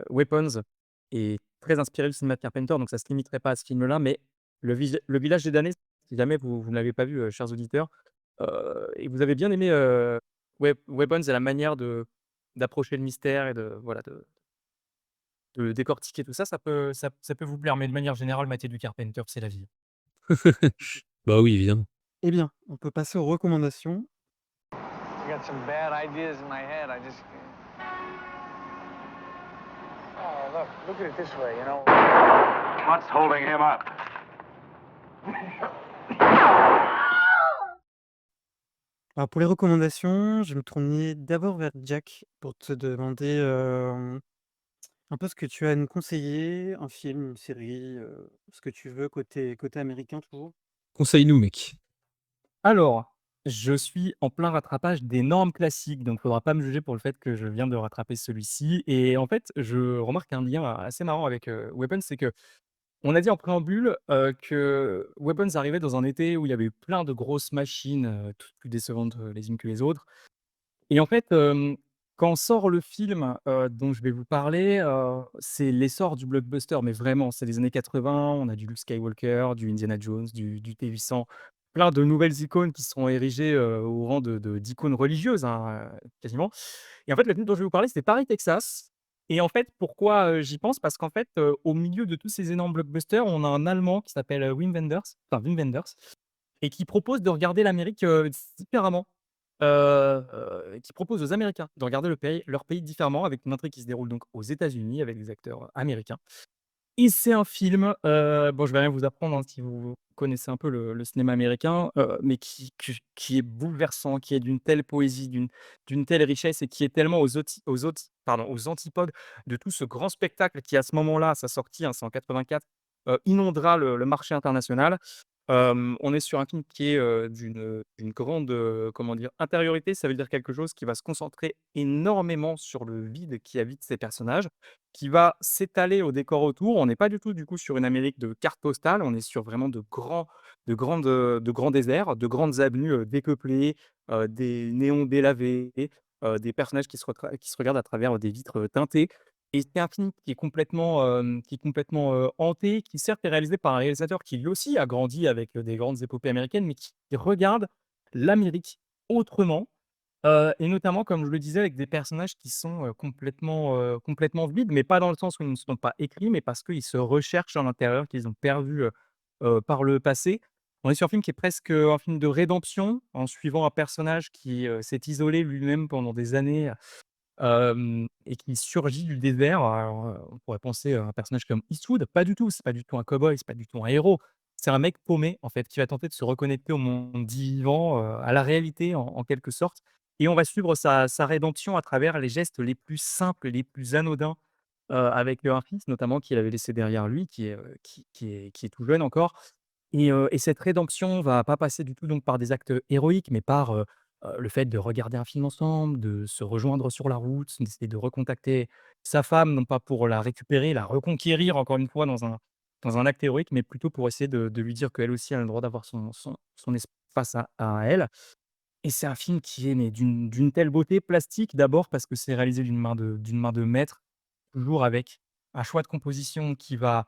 Weapons est très inspiré du cinéma de Carpenter, donc ça se limiterait pas à ce film-là. Mais le Village des damnés, si jamais vous ne l'avez pas vu, chers auditeurs, et vous avez bien aimé, Weapons et la manière d'approcher le mystère et de voilà, de décortiquer tout ça, ça peut vous plaire. Mais de manière générale, mater du Carpenter, c'est la vie. Bah oui, évidemment. Eh bien, on peut passer aux recommandations. I got some bad ideas in my head. I just. Oh, look at it this way, you know. What's holding him up? Alors pour les recommandations, je vais me tourner d'abord vers Jack pour te demander, un peu ce que tu as à nous conseiller, un film, une série, ce que tu veux côté américain toujours? Conseille-nous mec. Alors, je suis en plein rattrapage d'énormes classiques, donc faudra pas me juger pour le fait que je viens de rattraper celui-ci et en fait, je remarque un lien assez marrant avec, Weapons, c'est qu'on a dit en préambule, que Weapons arrivait dans un été où il y avait eu plein de grosses machines, toutes plus décevantes, les unes que les autres. Et en fait, quand sort le film, dont je vais vous parler, c'est l'essor du blockbuster, mais vraiment, c'est les années 80, on a du Luke Skywalker, du Indiana Jones, du T-800, plein de nouvelles icônes qui sont érigées, au rang d'icônes religieuses, hein, quasiment. Et en fait, le film dont je vais vous parler, c'est Paris, Texas. Et en fait, pourquoi, j'y pense? Parce qu'en fait, au milieu de tous ces énormes blockbusters, on a un Allemand qui s'appelle, Wim Wenders et qui propose de regarder l'Amérique, différemment. Qui propose aux Américains de regarder leur pays différemment avec une intrigue qui se déroule donc aux États-Unis avec des acteurs américains et c'est un film, bon je vais rien vous apprendre, hein, si vous connaissez un peu le cinéma américain, mais qui est bouleversant, qui est d'une telle poésie, d'une telle richesse et qui est tellement aux antipodes de tout ce grand spectacle qui à ce moment-là, à sa sortie, hein, c'est en 84, inondera le marché international. On est sur un film qui est, d'une grande, comment dire? Intériorité. Ça veut dire quelque chose qui va se concentrer énormément sur le vide qui habite ces personnages, qui va s'étaler au décor autour. On n'est pas du tout, du coup, sur une Amérique de carte postale. On est sur vraiment de grands déserts, de grandes avenues, dépeuplées, des néons délavés, des personnages qui se regardent à travers des vitres, teintées. Et c'est un film qui est complètement, hanté, qui certes est réalisé par un réalisateur qui lui aussi a grandi avec, des grandes épopées américaines, mais qui regarde l'Amérique autrement, et notamment, comme je le disais, avec des personnages qui sont, complètement vides, mais pas dans le sens où ils ne sont pas écrits, mais parce qu'ils se recherchent à l'intérieur, qu'ils ont perdu, par le passé. On est sur un film qui est presque, un film de rédemption, en suivant un personnage qui, s'est isolé lui-même pendant des années. Et qui surgit du désert. Alors, on pourrait penser à un personnage comme Eastwood, pas du tout, c'est pas du tout un cow-boy, c'est pas du tout un héros. C'est un mec paumé, en fait, qui va tenter de se reconnecter au monde vivant, à la réalité en quelque sorte et on va suivre sa rédemption à travers les gestes les plus simples, les plus anodins, avec, un fils notamment qu'il avait laissé derrière lui, qui est tout jeune encore et cette rédemption va pas passer du tout donc par des actes héroïques, mais par, le fait de regarder un film ensemble, de se rejoindre sur la route, d'essayer de recontacter sa femme, non pas pour la récupérer, la reconquérir encore une fois dans un acte héroïque, mais plutôt pour essayer de lui dire qu'elle aussi a le droit d'avoir son espace à elle et c'est un film qui est mais d'une telle beauté plastique d'abord parce que c'est réalisé d'une main de maître, toujours avec un choix de composition qui va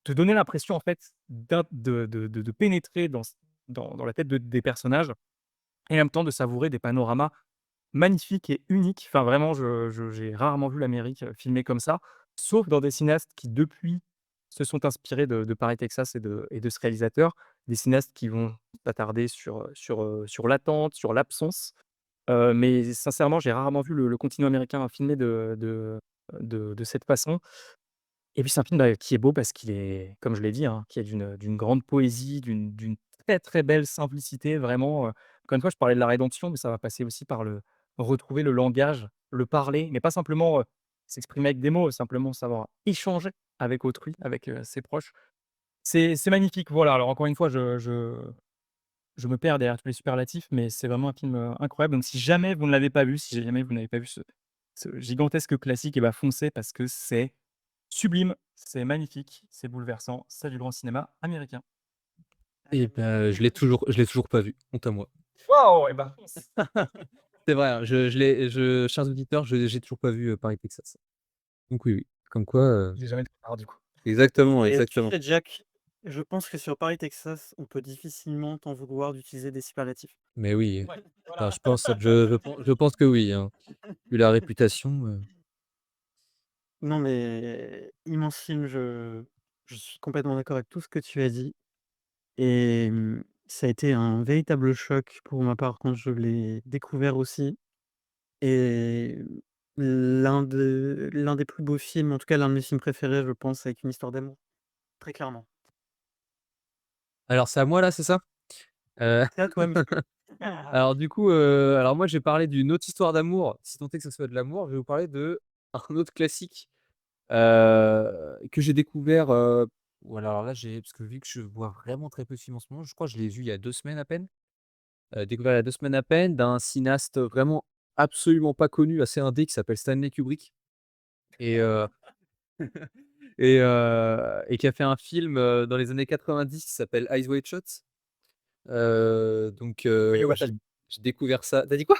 te donner l'impression en fait de pénétrer dans la tête des personnages et en même temps de savourer des panoramas magnifiques et uniques. Enfin vraiment j'ai rarement vu l'Amérique, filmée comme ça, sauf dans des cinéastes qui depuis se sont inspirés de Paris, Texas et de ce réalisateur. Des cinéastes qui vont s'attarder sur l'attente, sur l'absence, mais sincèrement j'ai rarement vu le continent américain filmé de cette façon. Et puis c'est un film, bah, qui est beau parce qu'il est, comme je l'ai dit, hein, qui est d'une grande poésie, d'une très, très belle simplicité vraiment, encore une fois, je parlais de la rédemption, mais ça va passer aussi par le retrouver le langage, le parler, mais pas simplement, s'exprimer avec des mots, simplement savoir échanger avec autrui, avec, ses proches. C'est magnifique, voilà. Alors encore une fois, je me perds derrière tous les superlatifs, mais c'est vraiment un film, incroyable. Donc si jamais vous ne l'avez pas vu, si jamais vous n'avez pas vu ce gigantesque classique et bah, foncez parce que c'est sublime, c'est magnifique, c'est bouleversant, c'est du grand cinéma américain. Et bah, je l'ai toujours pas vu, honte à moi. Waouh! Et bah, fonce! C'est vrai, hein, chers auditeurs, j'ai toujours pas vu, Paris, Texas. Donc oui, oui, comme quoi, Il est jamais trop tard du coup. exactement, Et tu exactement. sais, Jack, je pense que sur Paris, Texas, on peut difficilement t'en vouloir d'utiliser des superlatifs. Mais oui, Ouais, enfin, voilà. je pense que oui, hein. Vu la réputation, Non, mais immense film, je suis complètement d'accord avec tout ce que tu as dit et ça a été un véritable choc pour ma part quand je l'ai découvert aussi et l'un des plus beaux films, en tout cas l'un de mes films préférés, je pense, avec une histoire d'amour, très clairement. alors c'est à moi là, c'est ça? Heu, C'est à toi, monsieur. alors du coup, alors moi j'ai parlé d'une autre histoire d'amour, si tant est que ça soit de l'amour, je vais vous parler de un autre classique, que j'ai découvert, ou alors là, j'ai parce que vu que je vois vraiment très peu de films en ce moment, je crois que je l'ai vu il y a 2 semaines à peine, découvert il y a 2 semaines à peine d'un cinéaste vraiment absolument pas connu, assez indé qui s'appelle Stanley Kubrick et et qui a fait un film, dans les années 90 qui s'appelle Eyes Wide Shut. Donc Inconnu au ouais, bataillon. j'ai découvert ça. Tu as dit quoi?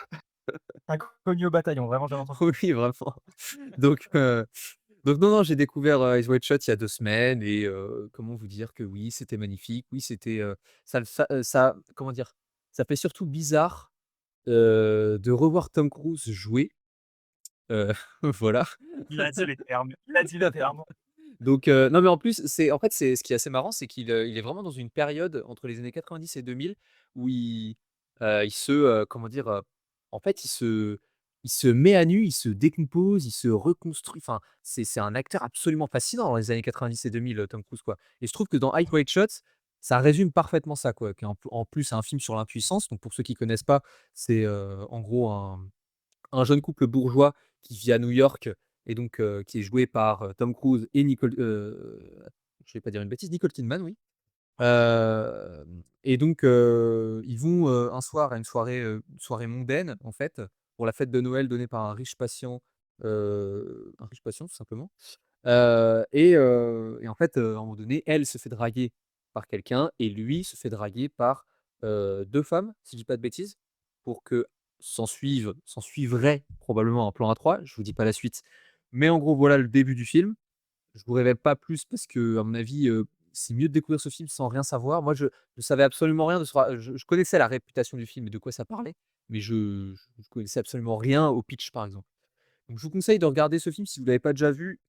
Inconnu au bataillon, vraiment jamais entendu. Oui, vraiment. Donc non, non, j'ai découvert, Eyes Wide Shut il y a 2 semaines et comment vous dire que oui, c'était magnifique. Oui, c'était, ça comment dire? Ça fait surtout bizarre, de revoir Tom Cruise jouer, heu, voilà. Il a dit les termes, il a dit les termes. Donc non, mais en plus, en fait, c'est ce qui est assez marrant, c'est il est vraiment dans une période entre les années 90 et 2000 où il se, comment dire? En fait, il se met à nu, il se décompose, il se reconstruit. Enfin, c'est un acteur absolument fascinant dans les années 90 et 2000, Tom Cruise, quoi. Et je trouve que dans Eyes Wide Shut, ça résume parfaitement ça, quoi. Qui est en plus un film sur l'impuissance. Donc pour ceux qui connaissent pas, c'est, en gros un jeune couple bourgeois qui vit à New York et donc qui est joué par, Tom Cruise et je vais pas dire une bêtise, Nicole Kidman, oui. Et donc ils vont, un soir à une soirée mondaine, en fait, pour la fête de Noël donnée par un riche patient, tout simplement. Et en fait, à un moment donné, elle se fait draguer par quelqu'un et lui se fait draguer par, 2 femmes, si je dis pas de bêtises, pour que s'ensuivrait probablement un plan à 3. Je vous dis pas la suite, mais en gros, voilà le début du film. Je vous révèle pas plus parce que à mon avis, c'est mieux de découvrir ce film sans rien savoir. Moi, je savais absolument rien de ce ra je connaissais la réputation du film et de quoi ça parlait, mais je connaissais absolument rien au pitch, par exemple. Donc je vous conseille de regarder ce film si vous l'avez pas déjà vu.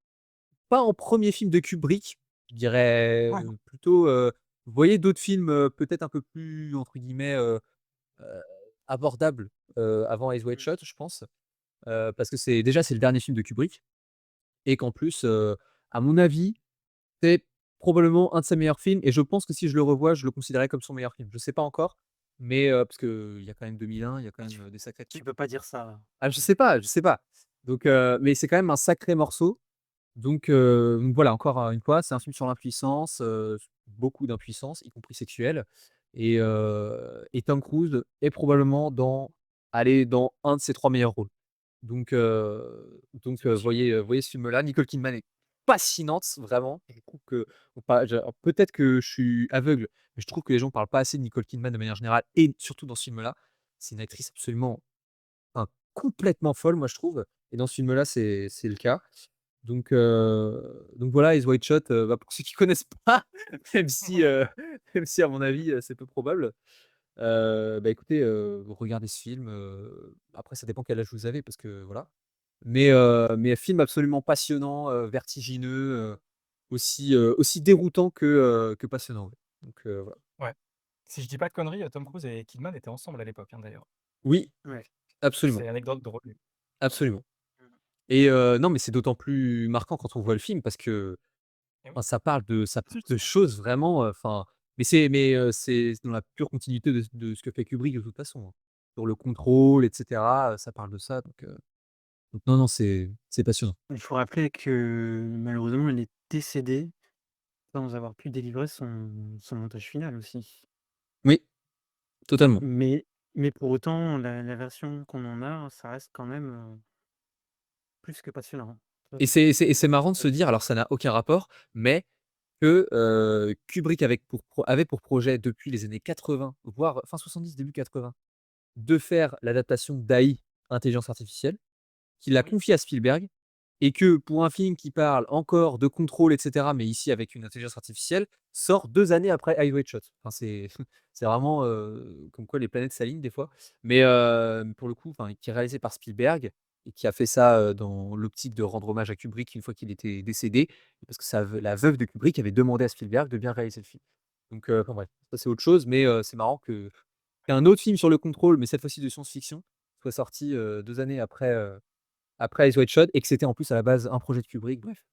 Pas en premier film de Kubrick, je dirais, Ouais. plutôt, vous voyez d'autres films, peut-être un peu plus entre guillemets, heu, «abordables», avant Eyes Wide Mmh. Shut, je pense, parce que c'est le dernier film de Kubrick et qu'en plus, à mon avis, c'est probablement un de ses meilleurs films et je pense que si je le revois, je le considérerais comme son meilleur film. Je sais pas encore, mais parce qu'il y a quand même 2001, il y a quand Tu même, des sacrés tu trucs. peux pas dire ça. Ah, je sais pas, je sais pas. Donc mais c'est quand même un sacré morceau. Donc voilà, encore, une fois, c'est un film sur l'impuissance, beaucoup d'impuissance, y compris sexuelle et Tom Cruise est probablement dans un de ses 3 meilleurs rôles. Voyez ce film-là. Nicole Kidman est fascinante, vraiment. Je trouve que on pa je alors peut-être que je suis aveugle, mais je trouve que les gens parlent pas assez de Nicole Kidman de manière générale et surtout dans ce film-là. C'est une actrice absolument, enfin, complètement folle, moi, je trouve et dans ce film-là, c'est le cas. Donc voilà, Eyes Wide Shut, bah, pour ceux qui connaissent pas, même si, même si à mon avis, c'est peu probable, bah, écoutez, regardez ce film, après ça dépend quel âge vous avez parce que voilà. Mais film absolument passionnant, vertigineux, aussi déroutant que passionnant, ouais. Voilà. Ouais. Si je dis pas de conneries, Tom Cruise et Kidman étaient ensemble à l'époque, hein, d'ailleurs. Oui, Ouais. absolument, C'est anecdote drôle. absolument Mmh. et non, mais c'est d'autant plus marquant quand on voit le film parce que Et oui. enfin, ça parle Si, de si. choses vraiment, enfin, c'est dans la pure continuité de ce que fait Kubrick de toute façon, hein. Sur le contrôle et cetera, ça parle de ça donc non, non, c'est passionnant. Il faut rappeler que malheureusement, il est décédé sans avoir pu délivrer son montage final aussi. Oui, totalement Mais mais pour autant, la version qu'on en a, ça reste quand même, plus que passionnant. Ça, et c'est marrant de ça se dire, alors ça n'a aucun rapport, mais que, Kubrick avait pour projet depuis les années 80, voire fin 70, début 80, de faire l'adaptation d'AI, intelligence artificielle, qu'il a Oui. confié à Spielberg et que pour un film qui parle encore de contrôle et cetera, mais ici avec une intelligence artificielle, sort 2 années après Eyes Wide Shut. Enfin c'est c'est vraiment, comme quoi les planètes s'alignent des fois. Mais, pour le coup, enfin qui est réalisé par Spielberg et qui a fait ça, dans l'optique de rendre hommage à Kubrick une fois qu'il était décédé, parce que la veuve de Kubrick avait demandé à Spielberg de bien réaliser le film. Donc, enfin bref, ça c'est autre chose, mais, c'est marrant qu'un autre film sur le contrôle, mais cette fois-ci de science-fiction, soit sorti, 2 années après Eyes Wide Shut et que c'était en plus à la base un projet de Kubrick, bref.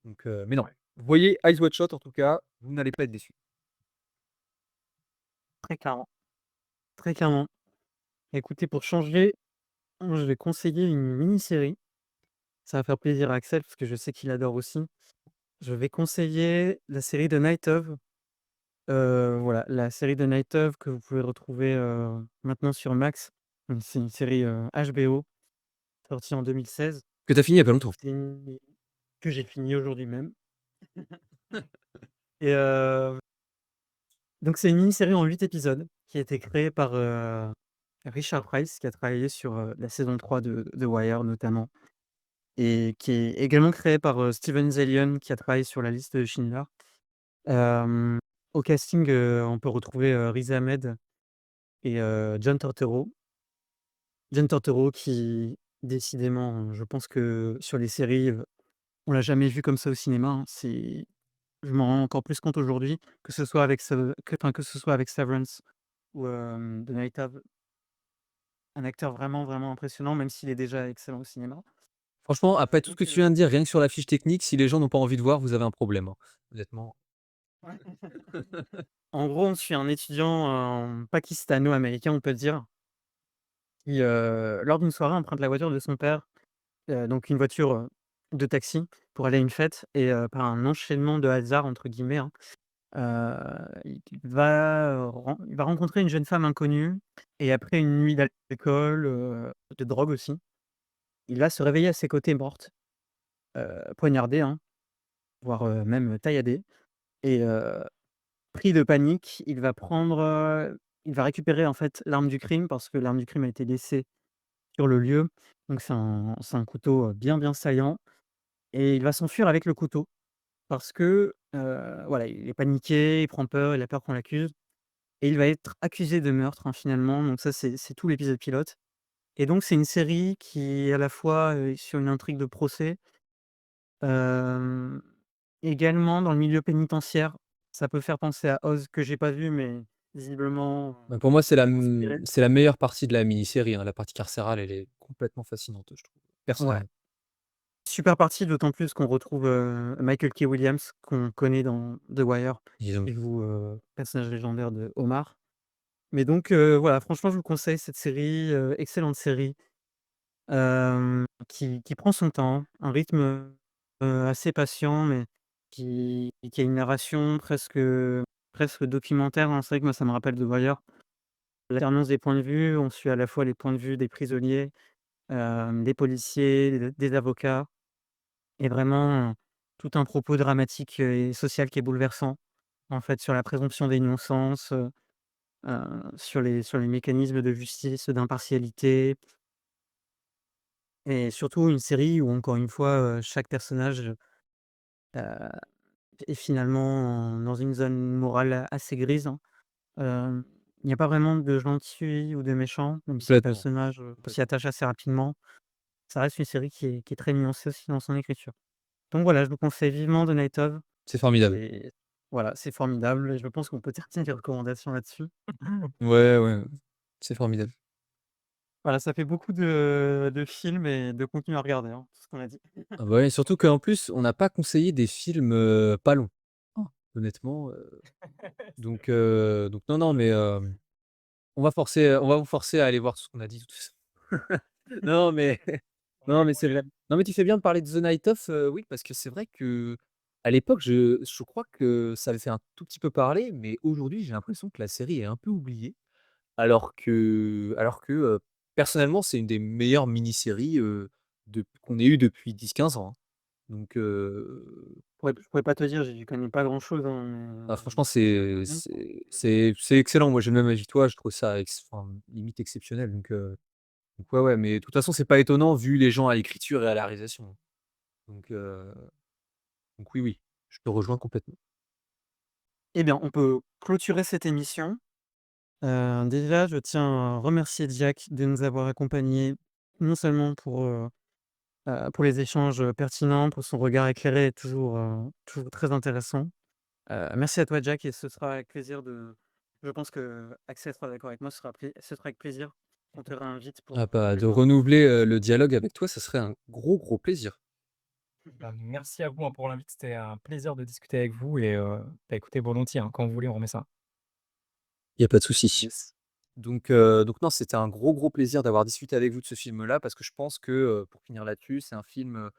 Mais non. Ouais. Vous voyez Eyes Wide Shut en tout cas, vous n'allez pas être déçus. très clairement, très clairement. Écoutez, pour changer, moi, je vais conseiller une mini-série Ça va faire plaisir à Axel parce que je sais qu'il adore aussi. Je vais conseiller la série de Night of. Voilà, la série de Night of que vous pouvez retrouver, maintenant sur Max. C'est une série, HBO, sortie en 2016. Que tu as fini il y a pas longtemps. C'est une que j'ai fini aujourd'hui même et donc c'est une mini-série en 8 épisodes qui a été créée par, Richard Price qui a travaillé sur, la saison 3 de The Wire notamment et qui est également créée par, Steven Zaillian qui a travaillé sur La Liste de Schindler. Hem, Au casting, on peut retrouver, Riz Ahmed et John Turturro. John Turturro qui décidément, je pense que sur les séries, on l'a jamais vu comme ça au cinéma, hein. Je m'en rends encore plus compte aujourd'hui, que ce soit avec que ce soit avec Severance ou The Night Of. Un acteur vraiment, vraiment impressionnant, même s'il est déjà excellent au cinéma. Franchement, après tout ce Donc que tu viens de dire, rien que sur la fiche technique, si les gens n'ont pas envie de voir, vous avez un problème, hein, honnêtement. en gros, on suit un étudiant, pakistano-américain, on peut dire, qui, lors d'une soirée, emprunte la voiture de son père, donc une voiture, de taxi pour aller à une fête et par un enchaînement de «hasard» entre guillemets, hein, il va rencontrer une jeune femme inconnue et après une nuit d'alcool, de drogue aussi, il va se réveiller à ses côtés morte, poignardée, hein, voire, même tailladée et pris de panique, il va récupérer en fait l'arme du crime parce que l'arme du crime a été laissée sur le lieu. Donc c'est un couteau, bien, bien saillant et il va s'enfuir avec le couteau parce que, voilà, il est paniqué, il prend peur, il a peur qu'on l'accuse et il va être accusé de meurtre, hein, finalement. Donc ça, c'est tout l'épisode pilote et donc c'est une série qui, à la fois, est sur une intrigue de procès, hem, également dans le milieu pénitentiaire. Ça peut faire penser à Oz que j'ai pas vu, mais visiblement, Bah, pour moi, inspiré. c'est la meilleure partie de la mini-série, hein. La partie carcérale, elle est complètement fascinante, je trouve, Ouais, personnellement. super partie, d'autant plus qu'on retrouve, Michael K. Williams qu'on connaît dans The Wire, Ils ont qui joue, personnage légendaire de Omar. Mais donc voilà, franchement, je vous conseille cette série, excellente série, qui prend son temps, un rythme, assez patient, mais qui a une narration presque documentaire, hein. C'est vrai que moi, ça me rappelle The Wire. L'alternance des points de vue, on suit à la fois les points de vue des prisonniers, des policiers, des avocats et vraiment, tout un propos dramatique, et social qui est bouleversant, en fait, sur la présomption d'innocence, sur les mécanismes de justice, d'impartialité et surtout une série où encore une fois, chaque personnage, est finalement dans une zone morale assez grise, hein. Hem, il n'y a pas vraiment de gentils ou de méchants, même si les complètement, personnages, on s'y complètement. attache assez rapidement. Ça reste une série qui est très nuancée aussi dans son écriture. Donc voilà, je vous conseille vivement The Night Of. C'est formidable. C'est Voilà, c'est formidable et je pense qu'on peut terminer les recommandations là-dessus. Ouais, ouais, c'est formidable. Voilà, ça fait beaucoup de films et de contenus à regarder, hein, tout ce qu'on a dit. Ah bah, ouais, surtout qu'en plus, on n'a pas conseillé des films, pas longs, honnêtement, donc non, non, mais on va vous forcer à aller voir tout ce qu'on a dit de toute façon. Non, mais non, mais c'est vrai. Non, mais tu fais bien de parler de The Night Of, oui, parce que c'est vrai qu'à l'époque, je crois que ça avait fait un tout petit peu parler, mais aujourd'hui, j'ai l'impression que la série est un peu oubliée, alors que, personnellement, c'est une des meilleures mini-séries, qu'on ait eues depuis 10-15 ans, hein. Donc Je pourrais pas te dire, j'y connais pas grand-chose, hein, mais ah franchement, mmh. c'est excellent. Moi, j'ai le même avis que toi, je trouve ça enfin, limite exceptionnel, donc ouais, ouais, mais de toute façon, c'est pas étonnant vu les gens à l'écriture et à la réalisation. Donc heu, donc oui, oui, je te rejoins complètement. Eh bien, on peut clôturer cette émission. Déjà, je tiens à remercier Jack de nous avoir accompagnés, non seulement pour les échanges, pertinents, pour son regard éclairé et toujours très intéressant. Merci à toi Jack et ce sera avec plaisir je pense qu'Axel sera d'accord avec moi, ce sera avec plaisir qu'on te réinvite Ah pour bah, plus de tard. renouveler, le dialogue avec toi, ça serait un gros, gros plaisir. Bah, merci à vous, hein, pour l'invite. C'était un plaisir de discuter avec vous et bah, écoutez volontiers, hein, quand vous voulez, on remet ça. Il y a pas de souci. Yes. Donc non, c'était un gros plaisir d'avoir discuté avec vous de ce film-là parce que je pense que, pour finir là-dessus, c'est un film,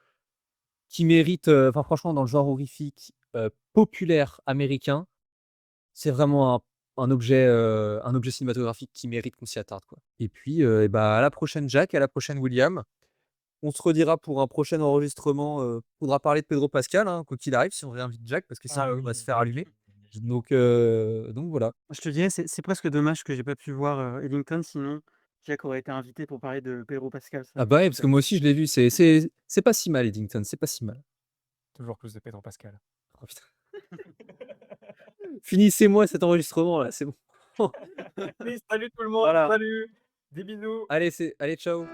qui mérite, enfin franchement dans le genre horrifique, populaire américain, c'est vraiment un objet cinématographique qui mérite qu'on s'y attarde, quoi. Et puis, et bah, à la prochaine Jack, à la prochaine William. On se redira pour un prochain enregistrement, faudra parler de Pedro Pascal, hein, quoi qu'il arrive, si on réinvite Jack, parce que sinon Ah on va oui, se faire oui, allumer. bien sûr. Donc voilà. Je te dirais, c'est presque dommage que j'ai pas pu voir, Ellington, sinon Jack aurait été invité pour parler de Pedro Pascal, ça Ah aurait été bah, ouais, parce que super. moi aussi je l'ai vu, c'est pas si mal Eddington, c'est pas si mal. Toujours plus de Pedro Pascal. Oh putain. Finissez-moi cet enregistrement là, c'est bon. Allez, salut tout le monde, Voilà. salut! Des bisous! Allez, ciao.